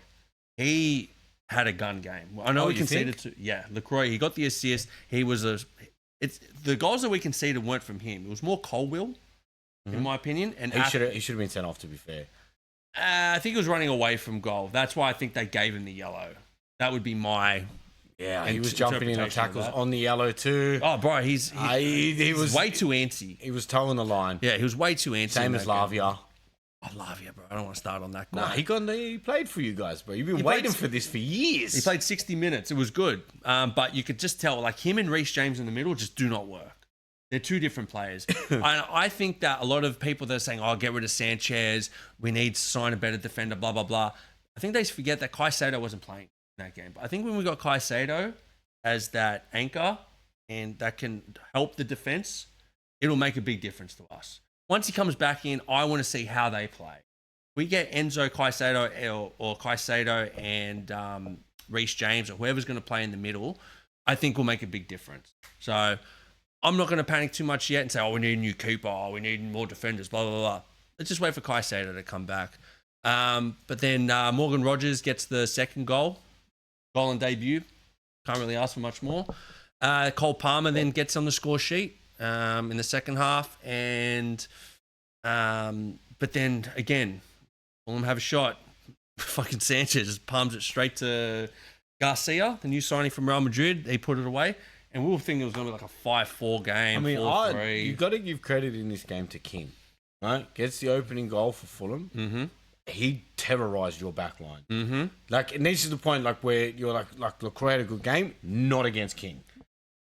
He had a gun game. I know we conceded to. Yeah, LaCroix. He got the assist. He was the goals that we conceded weren't from him. It was more Colwill, in my opinion. And he should have been sent off, to be fair. I think he was running away from goal. That's why I think they gave him the yellow. That would be my. Yeah, he was jumping in on tackles on the yellow too. Oh, bro, he was way too antsy. He was towing the line. Yeah, he was way too antsy. Same as Lavia. I love you, bro. I don't want to start on that guy. Nah, he played for you guys, bro. You've been waiting for this for years. He played 60 minutes. It was good. But you could just tell, like, him and Reece James in the middle just do not work. They're two different players. I think that a lot of people that are saying, oh, get rid of Sanchez, we need to sign a better defender, blah, blah, blah. I think they forget that Caicedo wasn't playing in that game. But I think when we got Caicedo as that anchor and that can help the defense, it'll make a big difference to us. Once he comes back in, I want to see how they play. We get Enzo Caicedo or Caicedo and Reece James or whoever's going to play in the middle, I think will make a big difference. So I'm not going to panic too much yet and say, oh, we need a new keeper, oh, we need more defenders, blah, blah, blah. Let's just wait for Caicedo to come back. But then Morgan Rogers gets the second goal and debut. Can't really ask for much more. Cole Palmer then gets on the score sheet in the second half. But then, again, Fulham have a shot. Fucking Sanchez just palms it straight to Garcia, the new signing from Real Madrid. He put it away. And we were thinking it was going to be like a 5-4 game, 4-3. You've got to give credit in this game to King, right? Gets the opening goal for Fulham. Mm-hmm. He terrorised your back line. Mm-hmm. Like, and this is the point, like, where you're like LaCroix had a good game, not against King.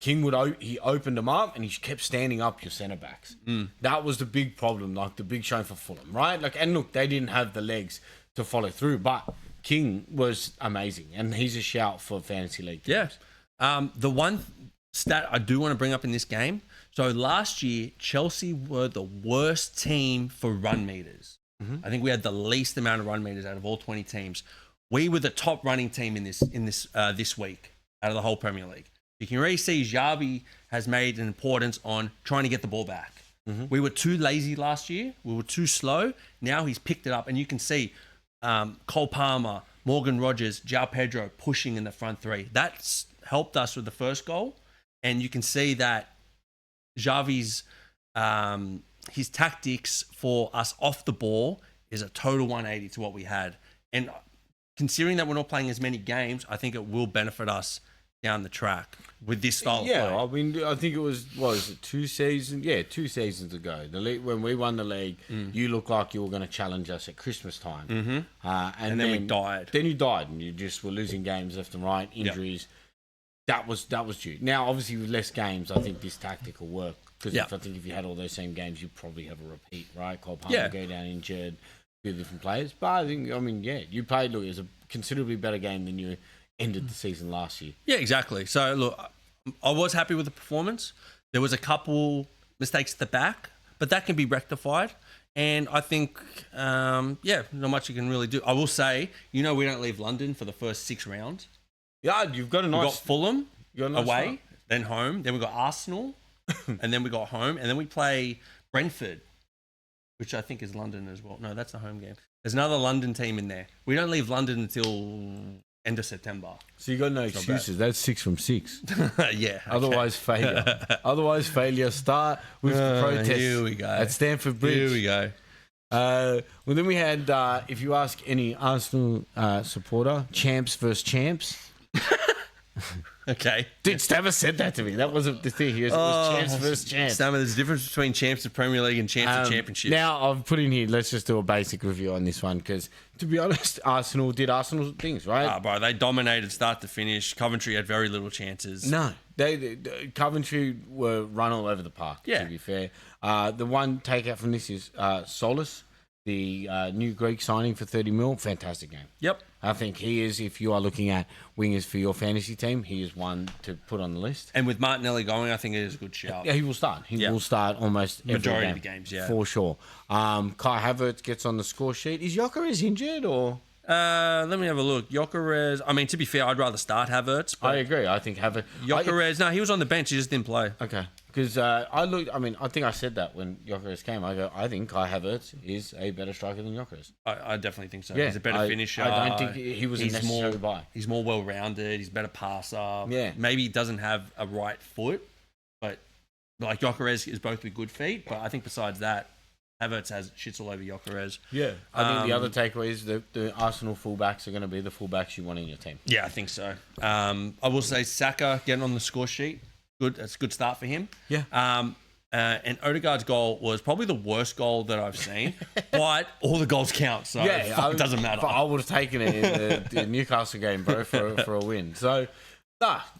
King he opened them up and he kept standing up your centre backs. That was the big problem, like the big show for Fulham, right? Like, and look, they didn't have the legs to follow through, but King was amazing, and he's a shout for fantasy league teams. Yeah. The one stat I do want to bring up in this game. So last year, Chelsea were the worst team for run meters. Mm-hmm. I think we had the least amount of run meters out of all 20 teams. We were the top running team in this week out of the whole Premier League. You can really see Xavi has made an importance on trying to get the ball back. Mm-hmm. We were too lazy last year. We were too slow. Now he's picked it up, and you can see Cole Palmer, Morgan Rogers, João Pedro pushing in the front three. That's helped us with the first goal. And you can see that Xavi's his tactics for us off the ball is a total 180 to what we had. And considering that we're not playing as many games, I think it will benefit us down the track with this style of play. I mean, I think it was, 2 seasons? Yeah, 2 seasons ago. The league, when we won the league, you looked like you were going to challenge us at Christmas time. Mm-hmm. And then we died. Then you died, and you just were losing games left and right, injuries. Yep. That was due. Now, obviously, with less games, I think this tactic will work. Because I think if you had all those same games, you'd probably have a repeat, right? Cole Palmer go down injured, a few different players. But you played, look, it was a considerably better game than you ended the season last year. Yeah, exactly. So, look, I was happy with the performance. There was a couple mistakes at the back, but that can be rectified. And I think, not much you can really do. I will say, we don't leave London for the first 6 rounds. Yeah, you've got a nice... We've got Fulham away, start. then home. Then we got Arsenal, and then we got home. And then we play Brentford, which I think is London as well. No, that's the home game. There's another London team in there. We don't leave London until end of September. So you got no excuses. That's 6 from 6. Yeah. Okay. Otherwise, failure. Start with the protest. Here we go. At Stamford Bridge. Here we go. Well, then we had, if you ask any Arsenal supporter, champs versus champs. Okay. Dude, Stammer said that to me. That wasn't the thing. It was champs versus champs. Stammer, there's a difference between champs of Premier League and champs of Championship. Now, I've put in here, let's just do a basic review on this one, because, to be honest, Arsenal did Arsenal things, right? Bro, they dominated start to finish. Coventry had very little chances. No. Coventry were run all over the park, to be fair. The one takeout from this is Solis, the new Greek signing for 30 mil. Fantastic game. Yep. I think he is, if you are looking at wingers for your fantasy team, he is one to put on the list. And with Martinelli going, I think it is a good shout. Yeah, he will start. He will start almost majority every of the games, yeah. For sure. Kai Havertz gets on the score sheet. Is Gyökeres injured or? Let me have a look. Gyökeres. I mean, to be fair, I'd rather start Havertz. I agree. I think Havertz. Gyökeres. No, he was on the bench. He just didn't play. Okay. Because I looked. I mean, I think I said that when Gyökeres came. I think Kai Havertz is a better striker than Gyökeres. I definitely think so. Yeah, He's a better finisher. I don't think he was a necessary buy. He's more well-rounded. He's a better passer. Yeah. Maybe he doesn't have a right foot, but like Gyökeres is both with good feet. But I think besides that, Havertz has shits all over Gyökeres. Yeah. I think the other takeaway is the Arsenal fullbacks are going to be the fullbacks you want in your team. Yeah, I think so. I will say Saka getting on the score sheet. Good. That's a good start for him. Yeah. And Odegaard's goal was probably the worst goal that I've seen, but all the goals count, so it doesn't matter. I would have taken it in the Newcastle game, bro, for a win. So,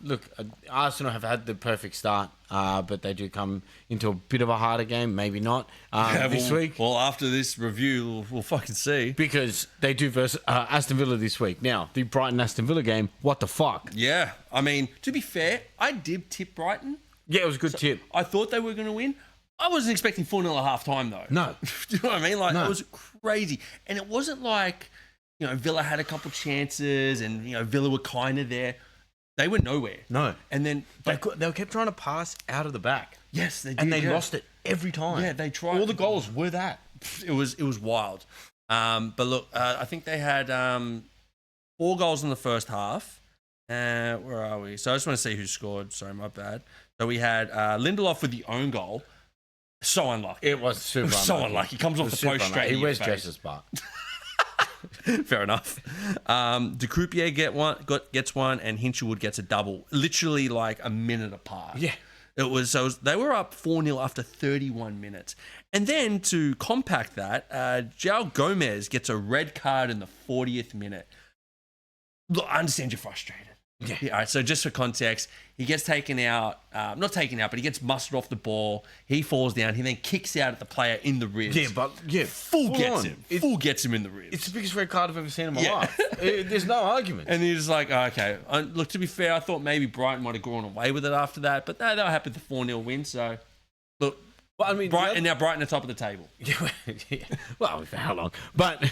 look, Arsenal have had the perfect start, but they do come into a bit of a harder game, maybe not this week. Well, after this review, we'll fucking see. Because they do versus Aston Villa this week. Now, the Brighton-Aston Villa game, what the fuck? Yeah, I mean, to be fair, I did tip Brighton. Yeah, it was a good tip. I thought they were going to win. I wasn't expecting 4-0 at half time, though. No. Do you know what I mean? Like, No. It was crazy. And it wasn't like, Villa had a couple chances and, Villa were kind of there. They were nowhere. No. And then... They kept trying to pass out of the back. Yes, they did. And they lost it every time. Yeah, they tried. All the goals were that. It was wild. But look, I think they had 4 goals in the first half. Where are we? So I just want to see who scored. Sorry, my bad. So we had Lindelof with the own goal. So unlucky. It was super unlucky. So unlucky. He comes off the post straight. He wears dresses, but... Fair enough. De Croupier gets one, and Hinchelwood gets a double. Literally like a minute apart. Yeah. They were up 4-0 after 31 minutes. And then to compact that, João Gomez gets a red card in the 40th minute. Look, I understand you're frustrated. Yeah. All right. So just for context, he gets taken out, not taken out, but he gets mustered off the ball. He falls down. He then kicks out at the player in the ribs. Full gets him in the ribs. It's the biggest red card I've ever seen in my life. There's no argument. And he's like, okay. Look, to be fair, I thought maybe Brighton might have gone away with it after that, but no, they were happy with the 4-0 win. So, look, well, I mean, now Brighton are top of the table. Yeah. Well, for how long? But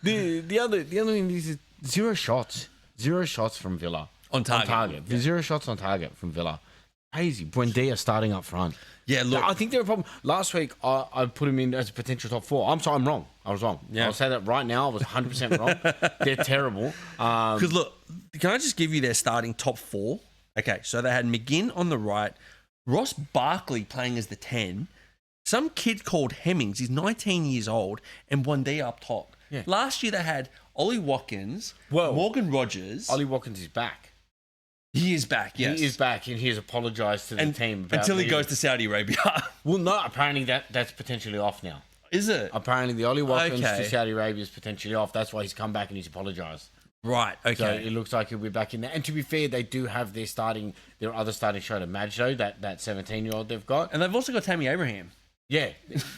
the other thing is 0 shots. 0 shots from Villa. On target. Yeah. 0 shots on target from Villa. Crazy. Buendia starting up front. Yeah, look. I think they're a problem. Last week, I put him in as a potential top 4. I'm sorry, I'm wrong. I was wrong. Yeah. I'll say that right now. I was 100% wrong. They're terrible. Because look, can I just give you their starting top 4? Okay, so they had McGinn on the right, Ross Barkley playing as the 10, some kid called Hemmings, he's 19 years old, and Buendia up top. Yeah. Last year they had Ollie Watkins, Morgan Rogers. Ollie Watkins is back. He is back, yes. He is back, and he has apologised to the team. Until he goes to Saudi Arabia. Well, no, apparently that's potentially off now. Is it? Apparently the Ollie Watkins to Saudi Arabia is potentially off. That's why he's come back and he's apologised. Right, okay. So it looks like he'll be back in there. And to be fair, they do have their other starting shot Madjo, that 17-year-old they've got. And they've also got Tammy Abraham. Yeah,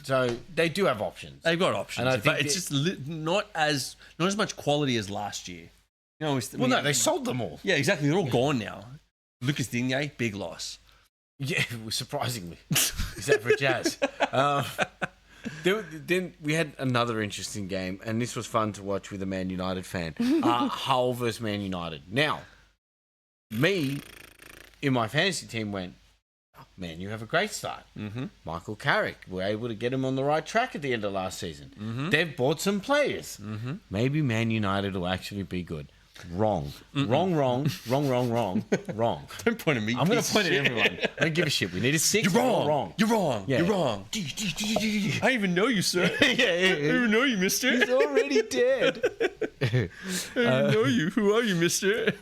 so they do have options. They've got options, but it's just not as much quality as last year. No, they sold them all. Yeah, exactly. They're all gone now. Lucas Digne, big loss. Yeah, surprisingly, except for Jazz. Then we had another interesting game, and this was fun to watch with a Man United fan. Hull versus Man United. Now, me in my fantasy team went, man, you have a great start. Mm-hmm. Michael Carrick, we're able to get him on the right track at the end of last season. Mm-hmm. They've bought some players. Mm-hmm. Maybe Man United will actually be good. Wrong. Mm-mm. Wrong. Don't point at me. I'm going to point at everyone. I don't give a shit. We need a 6. You're wrong. You're wrong. Yeah. You're wrong. I even know you, sir. yeah. I even know you, mister. He's already dead. I even know you. Who are you, mister?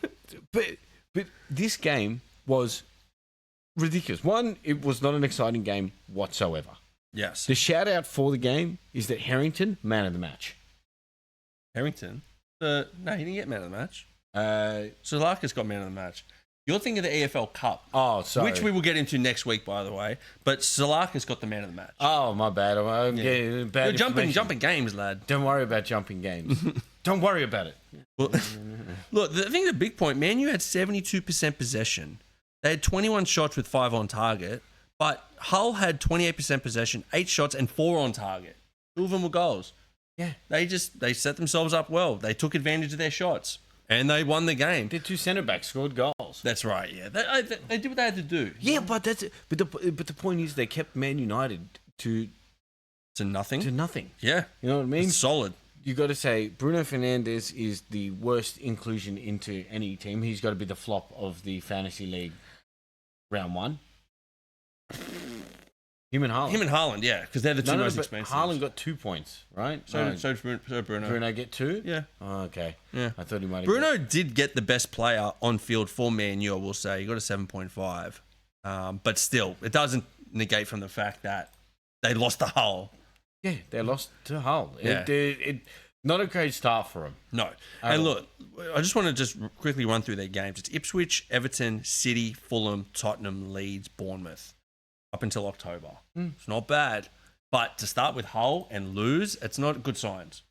But this game was ridiculous. One, it was not an exciting game whatsoever. Yes. The shout out for the game is that Harrington, man of the match. Harrington? No, he didn't get man of the match. Salaka's got man of the match. You're thinking of the EFL Cup. Oh, sorry. Which we will get into next week, by the way. But Salaka's got the man of the match. Oh, my bad. Bad You're jumping games, lad. Don't worry about jumping games. Don't worry about it. Well, look, I think the big point, Man U had 72% possession. They had 21 shots with 5 on target. But Hull had 28% possession, 8 shots, and 4 on target. 2 of them were goals. Yeah. They set themselves up well. They took advantage of their shots and they won the game. Their two centre backs scored goals. That's right. Yeah, they did what they had to do. Yeah, but that's it. But the point is, they kept Man United to nothing. To nothing. Yeah, you know what I mean. It's solid. You got to say Bruno Fernandes is the worst inclusion into any team. He's got to be the flop of the fantasy league round one. Him and Haaland, yeah, because they're the two most expensive. Haaland got 2 points, right? So Bruno. Bruno get 2? Yeah. Oh, okay. Yeah. I thought he might have. Bruno did get the best player on field for Man U, I will say. He got a 7.5. But still, it doesn't negate from the fact that they lost to Hull. Yeah, they lost to Hull. Yeah. Not a great start for them. No. And look, I just want to just quickly run through their games. It's Ipswich, Everton, City, Fulham, Tottenham, Leeds, Bournemouth. Up until October. It's not bad. But to start with Hull and lose, it's not good signs.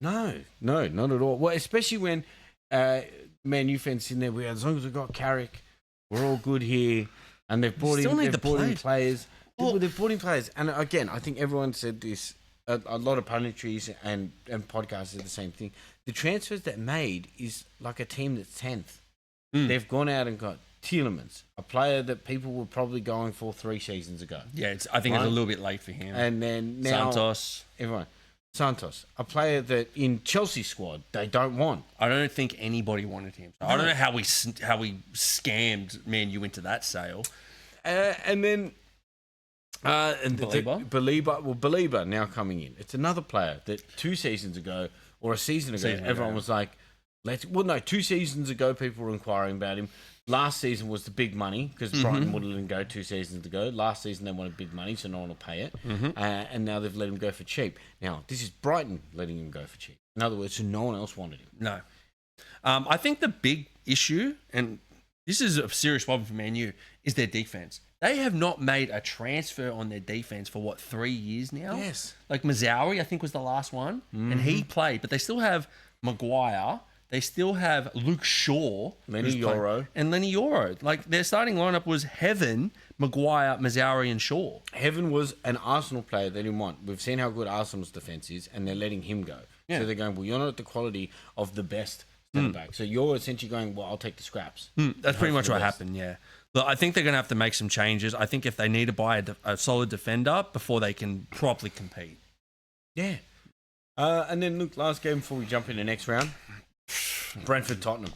No, not at all. Well, especially when Man U fans sitting there, as long as we've got Carrick, we're all good here. And they've brought in players. They've brought in players. And again, I think everyone said this, a lot of punditries and podcasts said the same thing. The transfers that made is like a team that's 10th. They've gone out and got Tielemans, a player that people were probably going for 3 seasons ago. Yeah, I think it's a little bit late for him. And then now Santos, a player that in Chelsea squad they don't want. I don't think anybody wanted him. So I don't know how we scammed Man U into that sale. And then Belieber? Belieber now coming in. It's another player that 2 seasons ago or a season ago everyone was like, 2 seasons ago people were inquiring about him. Last season was the big money because Brighton would have let him go 2 seasons ago. Last season they wanted big money, so no one will pay it. And now they've let him go for cheap. Now, this is Brighton letting him go for cheap. In other words, so no one else wanted him. No. I think the big issue, and this is a serious problem for Man U, is their defense. They have not made a transfer on their defense for, 3 years now? Yes. Like Mazzari, I think, was the last one. And he played, but they still have Maguire. They still have Luke Shaw. Lenny Yoro. Like, their starting lineup was Heaven, Maguire, Mazzari, and Shaw. Heaven was an Arsenal player they didn't want. We've seen how good Arsenal's defence is, and they're letting him go. Yeah. So they're going, well, you're not at the quality of the best centre back. So you're essentially going, well, I'll take the scraps. That's pretty much what happened, yeah. Look, I think they're going to have to make some changes. I think if they need to buy a solid defender before they can properly compete. Yeah. And then, look, last game before we jump into the next round. Brentford Tottenham.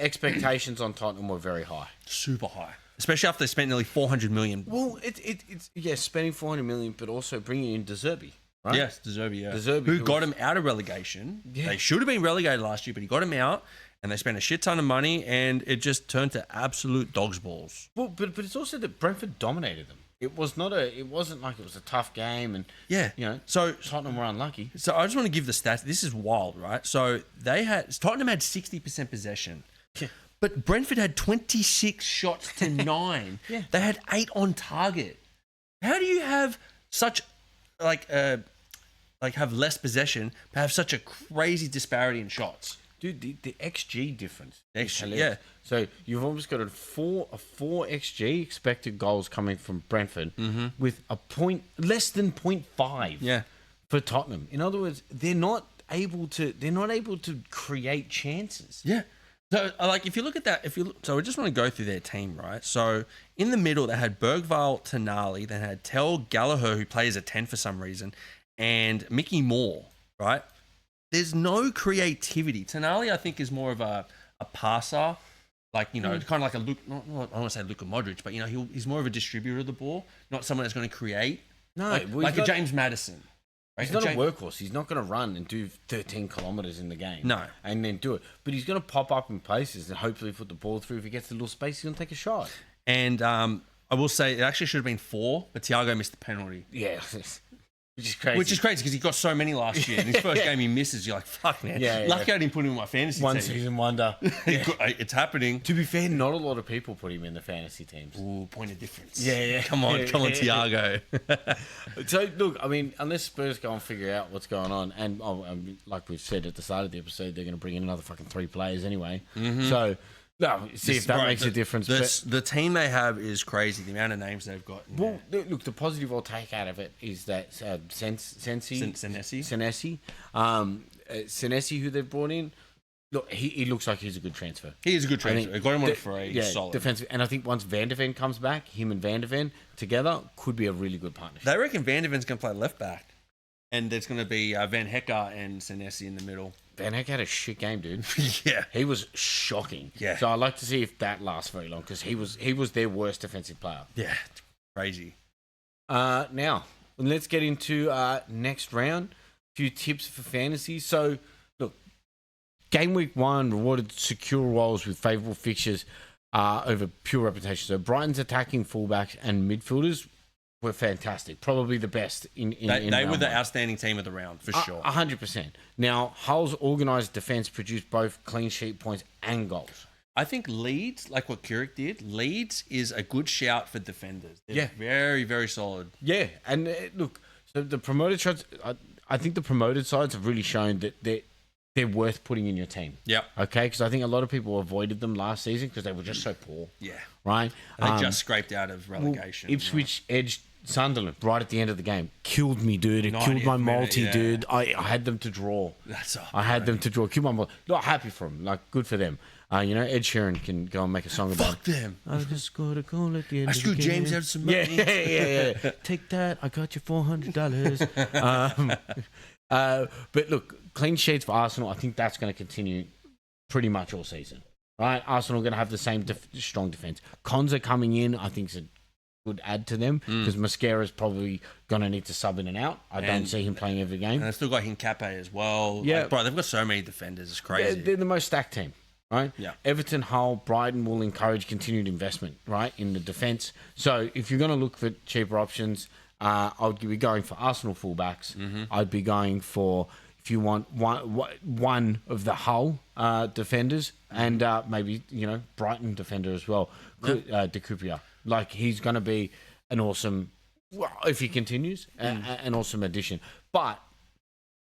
Expectations on Tottenham were very high, super high, especially after they spent nearly 400 million. Well, it's spending 400 million, but also bringing in De Zerbi, right? Yes, De Zerbi, who got him out of relegation. Yeah. They should have been relegated last year, but he got him out, and they spent a shit ton of money, and it just turned to absolute dog's balls. Well, but it's also that Brentford dominated them. It wasn't like it was a tough game, and so Tottenham were unlucky. So I just want to give the stats. This is wild, right? So Tottenham had 60% possession, but Brentford had 26 shots to 9. Yeah. They had 8 on target. How do you have such have less possession but have such a crazy disparity in shots? Dude, the XG difference. Yeah. So you've almost got a 4 XG expected goals coming from Brentford with less than 0.5. Yeah. For Tottenham. In other words, they're not able to create chances. Yeah. So if you look at that, so we just want to go through their team, right? So in the middle they had Bergvall, Tonali, they had Tell Gallagher, who plays a 10 for some reason, and Mickey Moore, right? There's no creativity. Tonali, I think, is more of a passer, kind of like a Luke. I don't want to say Luka Modric, but he's more of a distributor of the ball, not someone that's going to create. No, like a James Madison. Right? He's not a workhorse. He's not going to run and do 13 kilometers in the game. No, and then do it. But he's going to pop up in places and hopefully put the ball through. If he gets a little space, he's going to take a shot. And I will say it actually should have been 4, but Thiago missed the penalty. Yeah. Which is crazy because he got so many last year. In his first game, he misses. You're like, fuck, man. Lucky I didn't put him in my fantasy One team. season wonder. It's happening. To be fair, not a lot of people put him in the fantasy teams. Ooh, point of difference. Yeah. Come on, Thiago. So, look, I mean, unless Spurs go and figure out what's going on, and like we've said at the start of the episode, they're going to bring in another fucking 3 players anyway. So, No, see if that makes a difference. The team they have is crazy. The amount of names they've got. Well, look, the positive I'll take out of it is that Senesi, who they've brought in, look, he looks like he's a good transfer. He is a good transfer. I got him on a free, solid. Defensive. And I think once Van der Ven comes back, him and Van der Ven together could be a really good partnership. They reckon Van der Ven's going to play left back. And there's going to be Van Hecker and Senesi in the middle. Van Heck had a shit game, dude. Yeah. He was shocking. Yeah. So I'd like to see if that lasts very long because he was their worst defensive player. Yeah. Crazy. Now, let's get into next round. A few tips for fantasy. So, look, game week 1 rewarded secure roles with favourable fixtures over pure reputation. So Brighton's attacking fullbacks and midfielders were fantastic. Probably the best in They were the outstanding team of the round, for sure. 100%. Now, Hull's organised defence produced both clean sheet points and goals. I think Leeds, like what Keurig did, Leeds is a good shout for defenders. They're very, very solid. Yeah, and look, so the promoted sides, I think the promoted sides have really shown that they're worth putting in your team. Yeah. Okay, because I think a lot of people avoided them last season because they were just so poor. Yeah. Right? They just scraped out of relegation. Ipswich edged Sunderland right at the end of the game. Killed me, dude. It killed my multi, dude. I had them to draw. That's all. I had them to draw. Killed my multi. Not happy for them. Like, good for them. Ed Sheeran can go and make a song about Fuck them. I just scored a goal at the end I of the screwed game. James out of some money. Yeah. Take that. I got you $400. But look, clean sheets for Arsenal, I think that's going to continue pretty much all season. Right? Arsenal are going to have the same strong defence. Konza coming in, I think, is a good add to them because Mosquera's probably going to need to sub in and out. I don't see him playing every game. And they've still got Hincape as well. Yeah. Like, bro, they've got so many defenders. It's crazy. They're the most stacked team. Right? Yeah. Everton, Hull, Brighton will encourage continued investment, right, in the defence. So if you're going to look for cheaper options, I would be going for Arsenal fullbacks. I'd be going for, if you want, one of the Hull defenders and maybe, Brighton defender as well, De Cooper. Like, he's going to be an awesome, if he continues, an awesome addition. But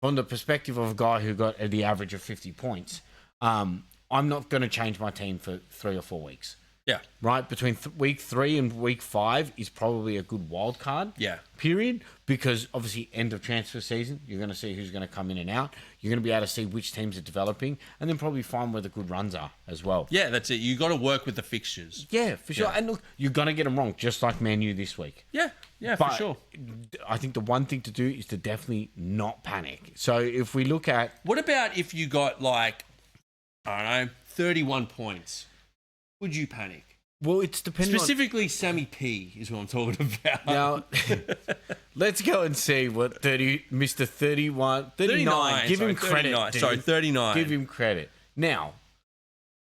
from the perspective of a guy who got the average of 50 points, I'm not going to change my team for 3 or 4 weeks. Yeah. Right? Between week 3 and week 5 is probably a good wild card period because obviously end of transfer season, you're going to see who's going to come in and out. You're going to be able to see which teams are developing and then probably find where the good runs are as well. Yeah, that's it. You got to work with the fixtures. Yeah, for sure. Yeah. And look, you're going to get them wrong, just like Man U this week. Yeah, but for sure. I think the one thing to do is to definitely not panic. So if we look at... What about if you got like, I don't know, 31 points? Would you panic? Well, it's depending Specifically, Sammy P is what I'm talking about. Now, let's go and see what Mr. 39. Give him credit. 39. Sorry, 39. Give him credit. Now,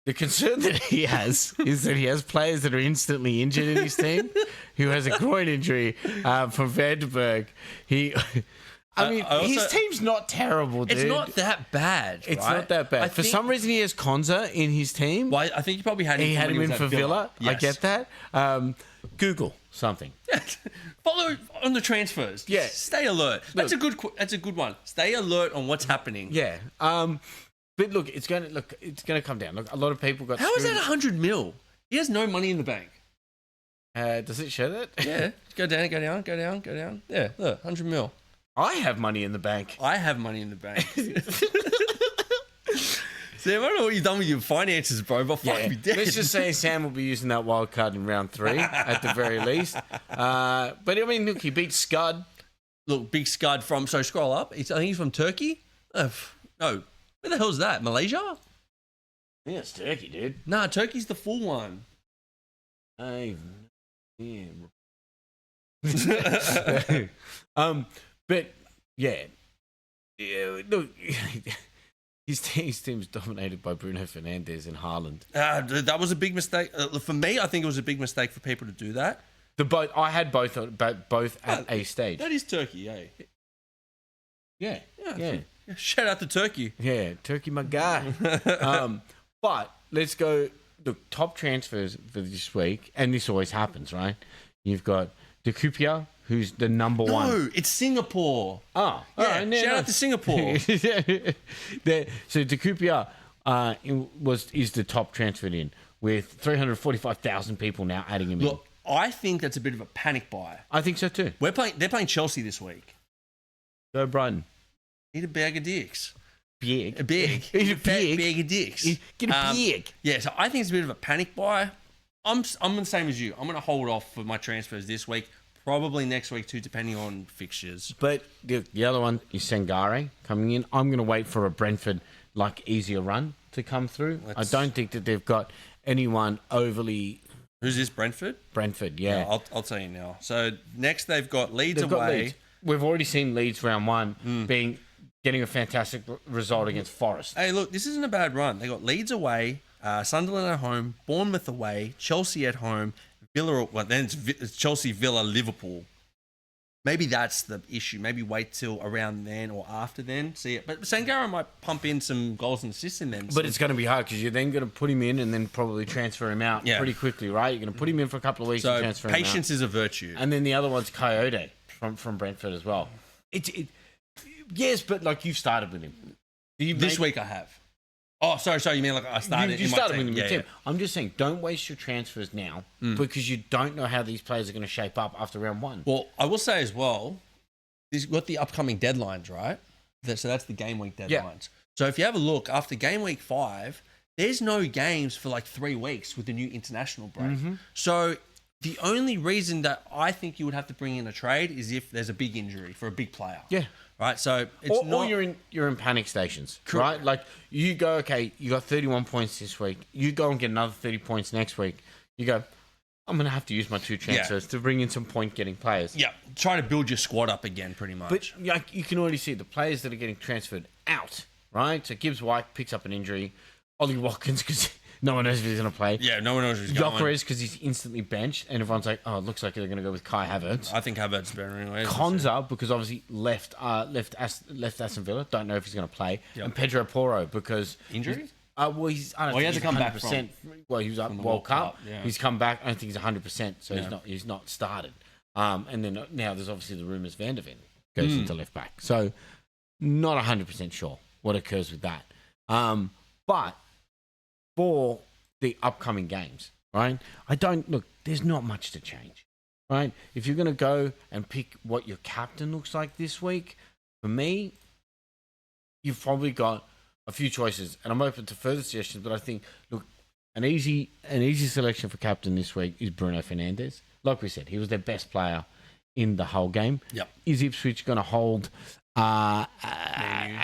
the concern that he has is that he has players that are instantly injured in his team, who has a groin injury from Vandenberg. His team's not terrible, dude. It's not that bad. It's not that bad. For some reason, he has Konza in his team. Well, I think you probably had him. For Villa. Yes. I get that. Google something. Follow on the transfers. Yeah. Stay alert. That's a good one. Stay alert on what's happening. Yeah. But look, it's going to come down. Look, a lot of people got. How is that 100 mil? He has no money in the bank. Does it show that? Yeah. Go down. Yeah. Look, 100 mil. I have money in the bank. I have money in the bank. Sam, I don't know what you've done with your finances, bro, but fuck me dead. Let's just say Sam will be using that wild card in round 3 at the very least. But I mean, look, he beat Scud. Look, big Scud from, so scroll up. I think he's from Turkey. No, where the hell's that? Malaysia? Yeah, it's Turkey, dude. Nah, Turkey's the full one. But yeah, look, his team's dominated by Bruno Fernandes and Haaland. That was a big mistake for me. I think it was a big mistake for people to do that. I had both at a stage. That is Turkey, eh? Yeah. Shout out to Turkey. Yeah, Turkey, my guy. But let's go. Look, top transfers for this week, and this always happens, right? You've got De Cooper, who's the number one. No, it's Singapore. Oh, yeah. Shout out to Singapore. So De Cooper is the top transferred in. with 345,000 people now adding him in. Look, I think that's a bit of a panic buy. I think so too. They're playing Chelsea this week. Go Brighton. Eat a bag of dicks. Big. A big. Eat a big. Bag of dicks. Get a big. Yeah, so I think it's a bit of a panic buy. I'm the same as you. I'm going to hold off for my transfers this week. Probably next week too, depending on fixtures. But the other one is Sangare coming in. I'm going to wait for a Brentford easier run to come through. I don't think that they've got anyone overly. Who's this? Brentford. Brentford, yeah. I'll tell you now. So next they've got Leeds away. Leeds. We've already seen Leeds round one getting a fantastic result against Forest. Hey, look, this isn't a bad run. They got Leeds away, Sunderland at home, Bournemouth away, Chelsea at home, Villa. Well, then it's Chelsea, Villa, Liverpool. Maybe that's the issue. Maybe wait till around then or after then. See it. But Sangare might pump in some goals and assists in them. But it's going to be hard because you're then going to put him in and then probably transfer him out pretty quickly, right? You're going to put him in for a couple of weeks and transfer him out. Patience is a virtue. And then the other one's Coyote from Brentford as well. Yes, but you've started with him. This week I have. Oh, sorry. You mean I started? You started with him. Yeah. I'm just saying, don't waste your transfers now because you don't know how these players are going to shape up after round one. Well, I will say as well, you've got the upcoming deadlines, right? So that's the game week deadlines. Yeah. So if you have a look, after game week 5, there's no games for 3 weeks with the new international break. Mm-hmm. So the only reason that I think you would have to bring in a trade is if there's a big injury for a big player. Yeah. Right, so it's or you're in panic stations, right? You go, okay, you got 31 points this week. You go and get another 30 points next week. You go, I'm going to have to use my 2 transfers to bring in some point-getting players. Yeah, try to build your squad up again, pretty much. But you can already see the players that are getting transferred out, right? So Gibbs White picks up an injury. Ollie Watkins, because no one knows if he's going to play. Yeah, no one knows if he's going. Gyökeres, because he's instantly benched, and everyone's like, oh, it looks like they're going to go with Kai Havertz. I think Havertz better anyway. Konza, because obviously left Aston Villa. Don't know if he's going to play. Yep. And Pedro Porro, because... Injury? He has to come back from... Well, he was up World Cup. Yeah. He's come back. I don't think he's 100%, so he's not started. And then now there's obviously the rumours Van der Ven goes into left back. So not 100% sure what occurs with that. But for the upcoming games, right? There's not much to change, right? If you're going to go and pick what your captain looks like this week, for me, you've probably got a few choices, and I'm open to further suggestions, but I think, look, an easy selection for captain this week is Bruno Fernandes. Like we said, he was their best player in the whole game. Yep. Is Ipswich going to hold...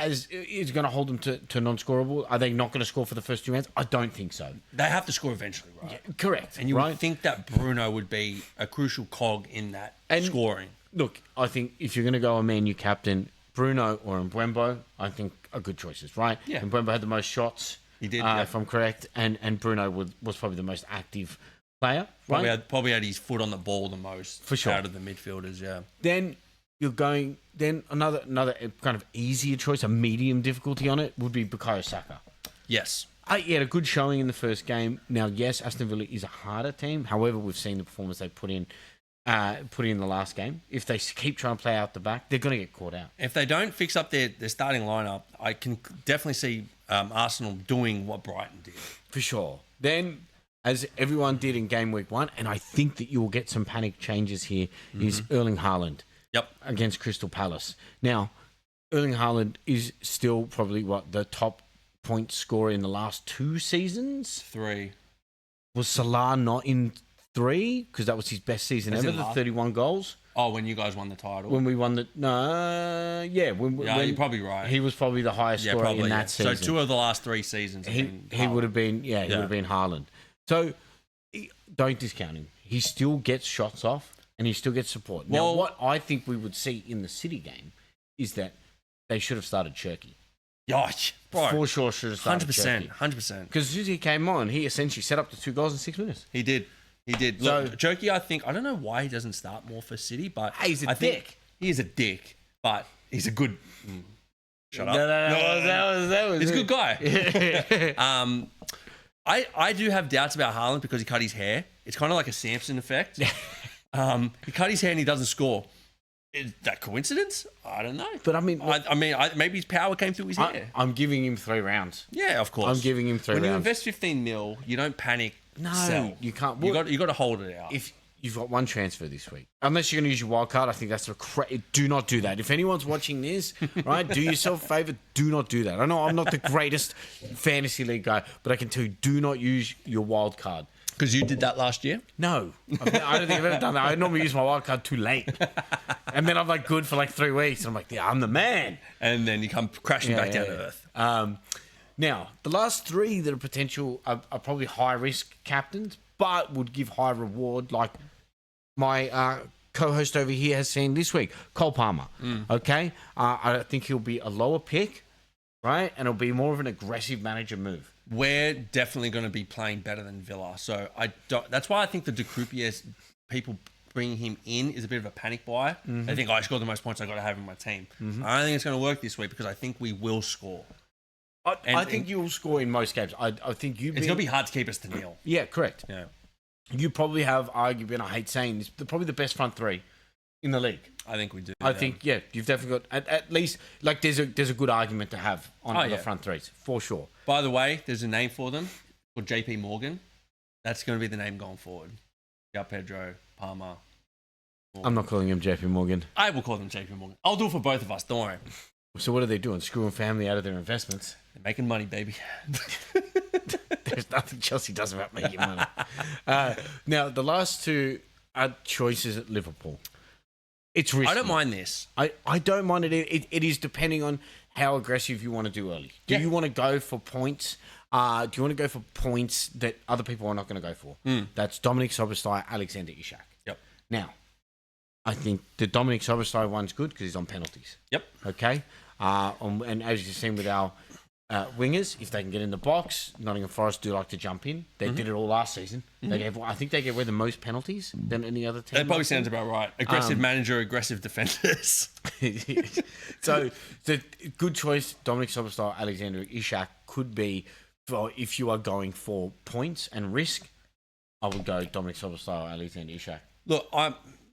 is going to hold them to non-scorable? Are they not going to score for the first 2 rounds? I don't think so. They have to score eventually, right? Yeah, correct. And you would think that Bruno would be a crucial cog in that scoring. Look, I think if you're going to go a Man U captain, Bruno or Mbeumo, I think are good choices, right? Yeah. Mbeumo had the most shots. He did, if I'm correct, and Bruno was probably the most active player. Probably had his foot on the ball the most for sure out of the midfielders. Yeah. Then you're going. Then another kind of easier choice, a medium difficulty on it, would be Bukayo Saka. Yes. He had a good showing in the first game. Now, yes, Aston Villa is a harder team. However, we've seen the performance they put in the last game. If they keep trying to play out the back, they're going to get caught out. If they don't fix up their starting lineup, I can definitely see Arsenal doing what Brighton did. For sure. Then, as everyone did in game week 1, and I think that you will get some panic changes here, is Erling Haaland. Yep. Against Crystal Palace. Now, Erling Haaland is still probably the top point scorer in the last 2 seasons? 3. Was Salah not in 3? Because that was his best season ever, the 31 goals. Oh, when you guys won the title? When we won the... No, yeah. When you're probably right. He was probably the highest scorer in that season. So 2 of the last 3 seasons he would have been... he would have been Haaland. So, don't discount him. He still gets shots off. And he still gets support. Now, what I think we would see in the City game is that they should have started Cherky. Gosh, bro. For sure should have started 100%. 100%. Because as soon as he came on, he essentially set up the 2 goals in 6 minutes. He did. Look, Cherky, I don't know why he doesn't start more for City, but... He's a dick. He is a dick, but he's a good... Shut up. No, that was he's a good guy. I do have doubts about Haaland because he cut his hair. It's kind of like a Samson effect. He cut his hair and he doesn't score. Is that coincidence? I don't know. But I mean, maybe his power came through his hair. I'm giving him 3 rounds. Yeah, of course. I'm giving him 3 rounds. When you invest 15 mil, you don't panic No, sell. you can't. You got to hold it out. If you've got one transfer this week, unless you're going to use your wild card, I think that's do not do that. If anyone's watching this, right, do yourself a favor. Do not do that. I know I'm not the greatest fantasy league guy, but I can tell you, do not use your wild card. Because you did that last year? No. I don't think I've ever done that. I normally use my wild card too late. And then I'm like good for like 3 weeks. And I'm like, yeah, I'm the man. And then you come crashing back down to earth. Now, the last 3 that are potential are probably high-risk captains, but would give high reward, like my co-host over here has seen this week, Cole Palmer. Okay? I think he'll be a lower pick, right? And it'll be more of an aggressive manager move. We're definitely going to be playing better than Villa. So that's why I think the De Croupiers, people bringing him in is a bit of a panic buy. They think, I scored the most points I got to have in my team. I don't think it's going to work this week because I think we will score. I think you will score in most games. I think you. It's going to be hard to keep us to nil. Yeah, correct. Yeah. You probably have, arguably, and I hate saying this, probably the best front 3 in the league. I think we do. I think, yeah, you've definitely got at least like there's a good argument to have on the front 3s for sure. By the way, there's a name for them called JP Morgan. That's going to be the name going forward. Got Pedro, Palmer. Morgan. I'm not calling him JP Morgan. I will call them JP Morgan. I'll do it for both of us. Don't worry. So what are they doing? Screwing family out of their investments? They're making money, baby. There's nothing Chelsea does about making money. Now, the last 2 are choices at Liverpool. It's risky. I don't mind this. I don't mind it. It is depending on how aggressive you want to do early. Do you want to go for points? Do you want to go for points that other people are not going to go for? That's Dominic Szoboszlai, Alexander Isak. Yep. Now, I think the Dominic Szoboszlai one's good because he's on penalties. Yep. Okay. And as you've seen with our wingers, if they can get in the box, Nottingham Forest do like to jump in. They did it all last season. I think they gave away the most penalties than any other team. That probably sounds about right. Aggressive manager, aggressive defenders. So the good choice, Dominic Szoboszlai, Alexander Isak could be for if you are going for points and risk. I would go Dominic Szoboszlai, Alexander Isak. Look,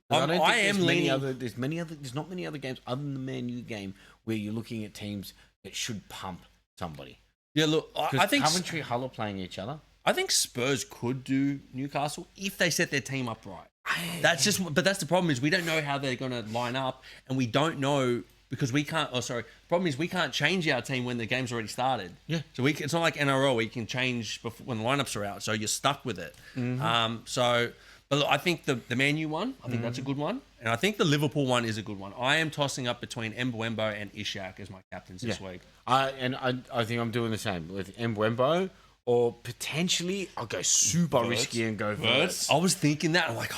there's not many other games other than the Man U game where you're looking at teams that should pump somebody. Yeah, look, I think Coventry, Hull are playing each other. I think Spurs could do Newcastle if they set their team up right. That's the problem is we don't know how they're going to line up, and we don't know because we can't. The problem is we can't change our team when the game's already started. Yeah. So it's not like NRL where you can change when the lineups are out. So you're stuck with it. But look, I think the Man U one, I think that's a good one. And I think the Liverpool one is a good one. I am tossing up between Mbeumo and Isak as my captains this week. I think I'm doing the same with Mbeumo, or potentially I'll go super risky and go Verts. I was thinking that. I'm like,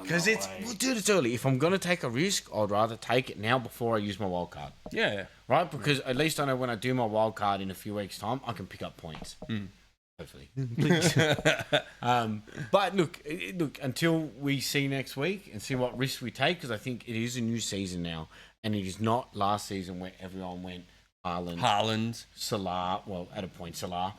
because dude, it's early. If I'm going to take a risk, I'd rather take it now before I use my wild card. Yeah. Right? Because at least I know when I do my wild card in a few weeks' time, I can pick up points. Hopefully. But look, until we see next week and see what risks we take, because I think it is a new season now, and it is not last season where everyone went Haaland, Salah. Well, at a point, Salah.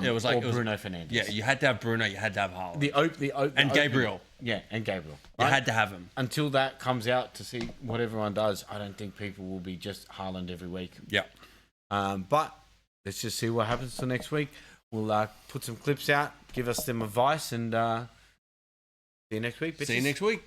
It was like Bruno Fernandes. Yeah, you had to have Bruno. You had to have Haaland. And Gabriel. Yeah, and Gabriel. You had to have him. Until that comes out to see what everyone does, I don't think people will be just Haaland every week. Yeah. But let's just see what happens for next week. We'll put some clips out, give us some advice, and see you next week. Bitches. See you next week.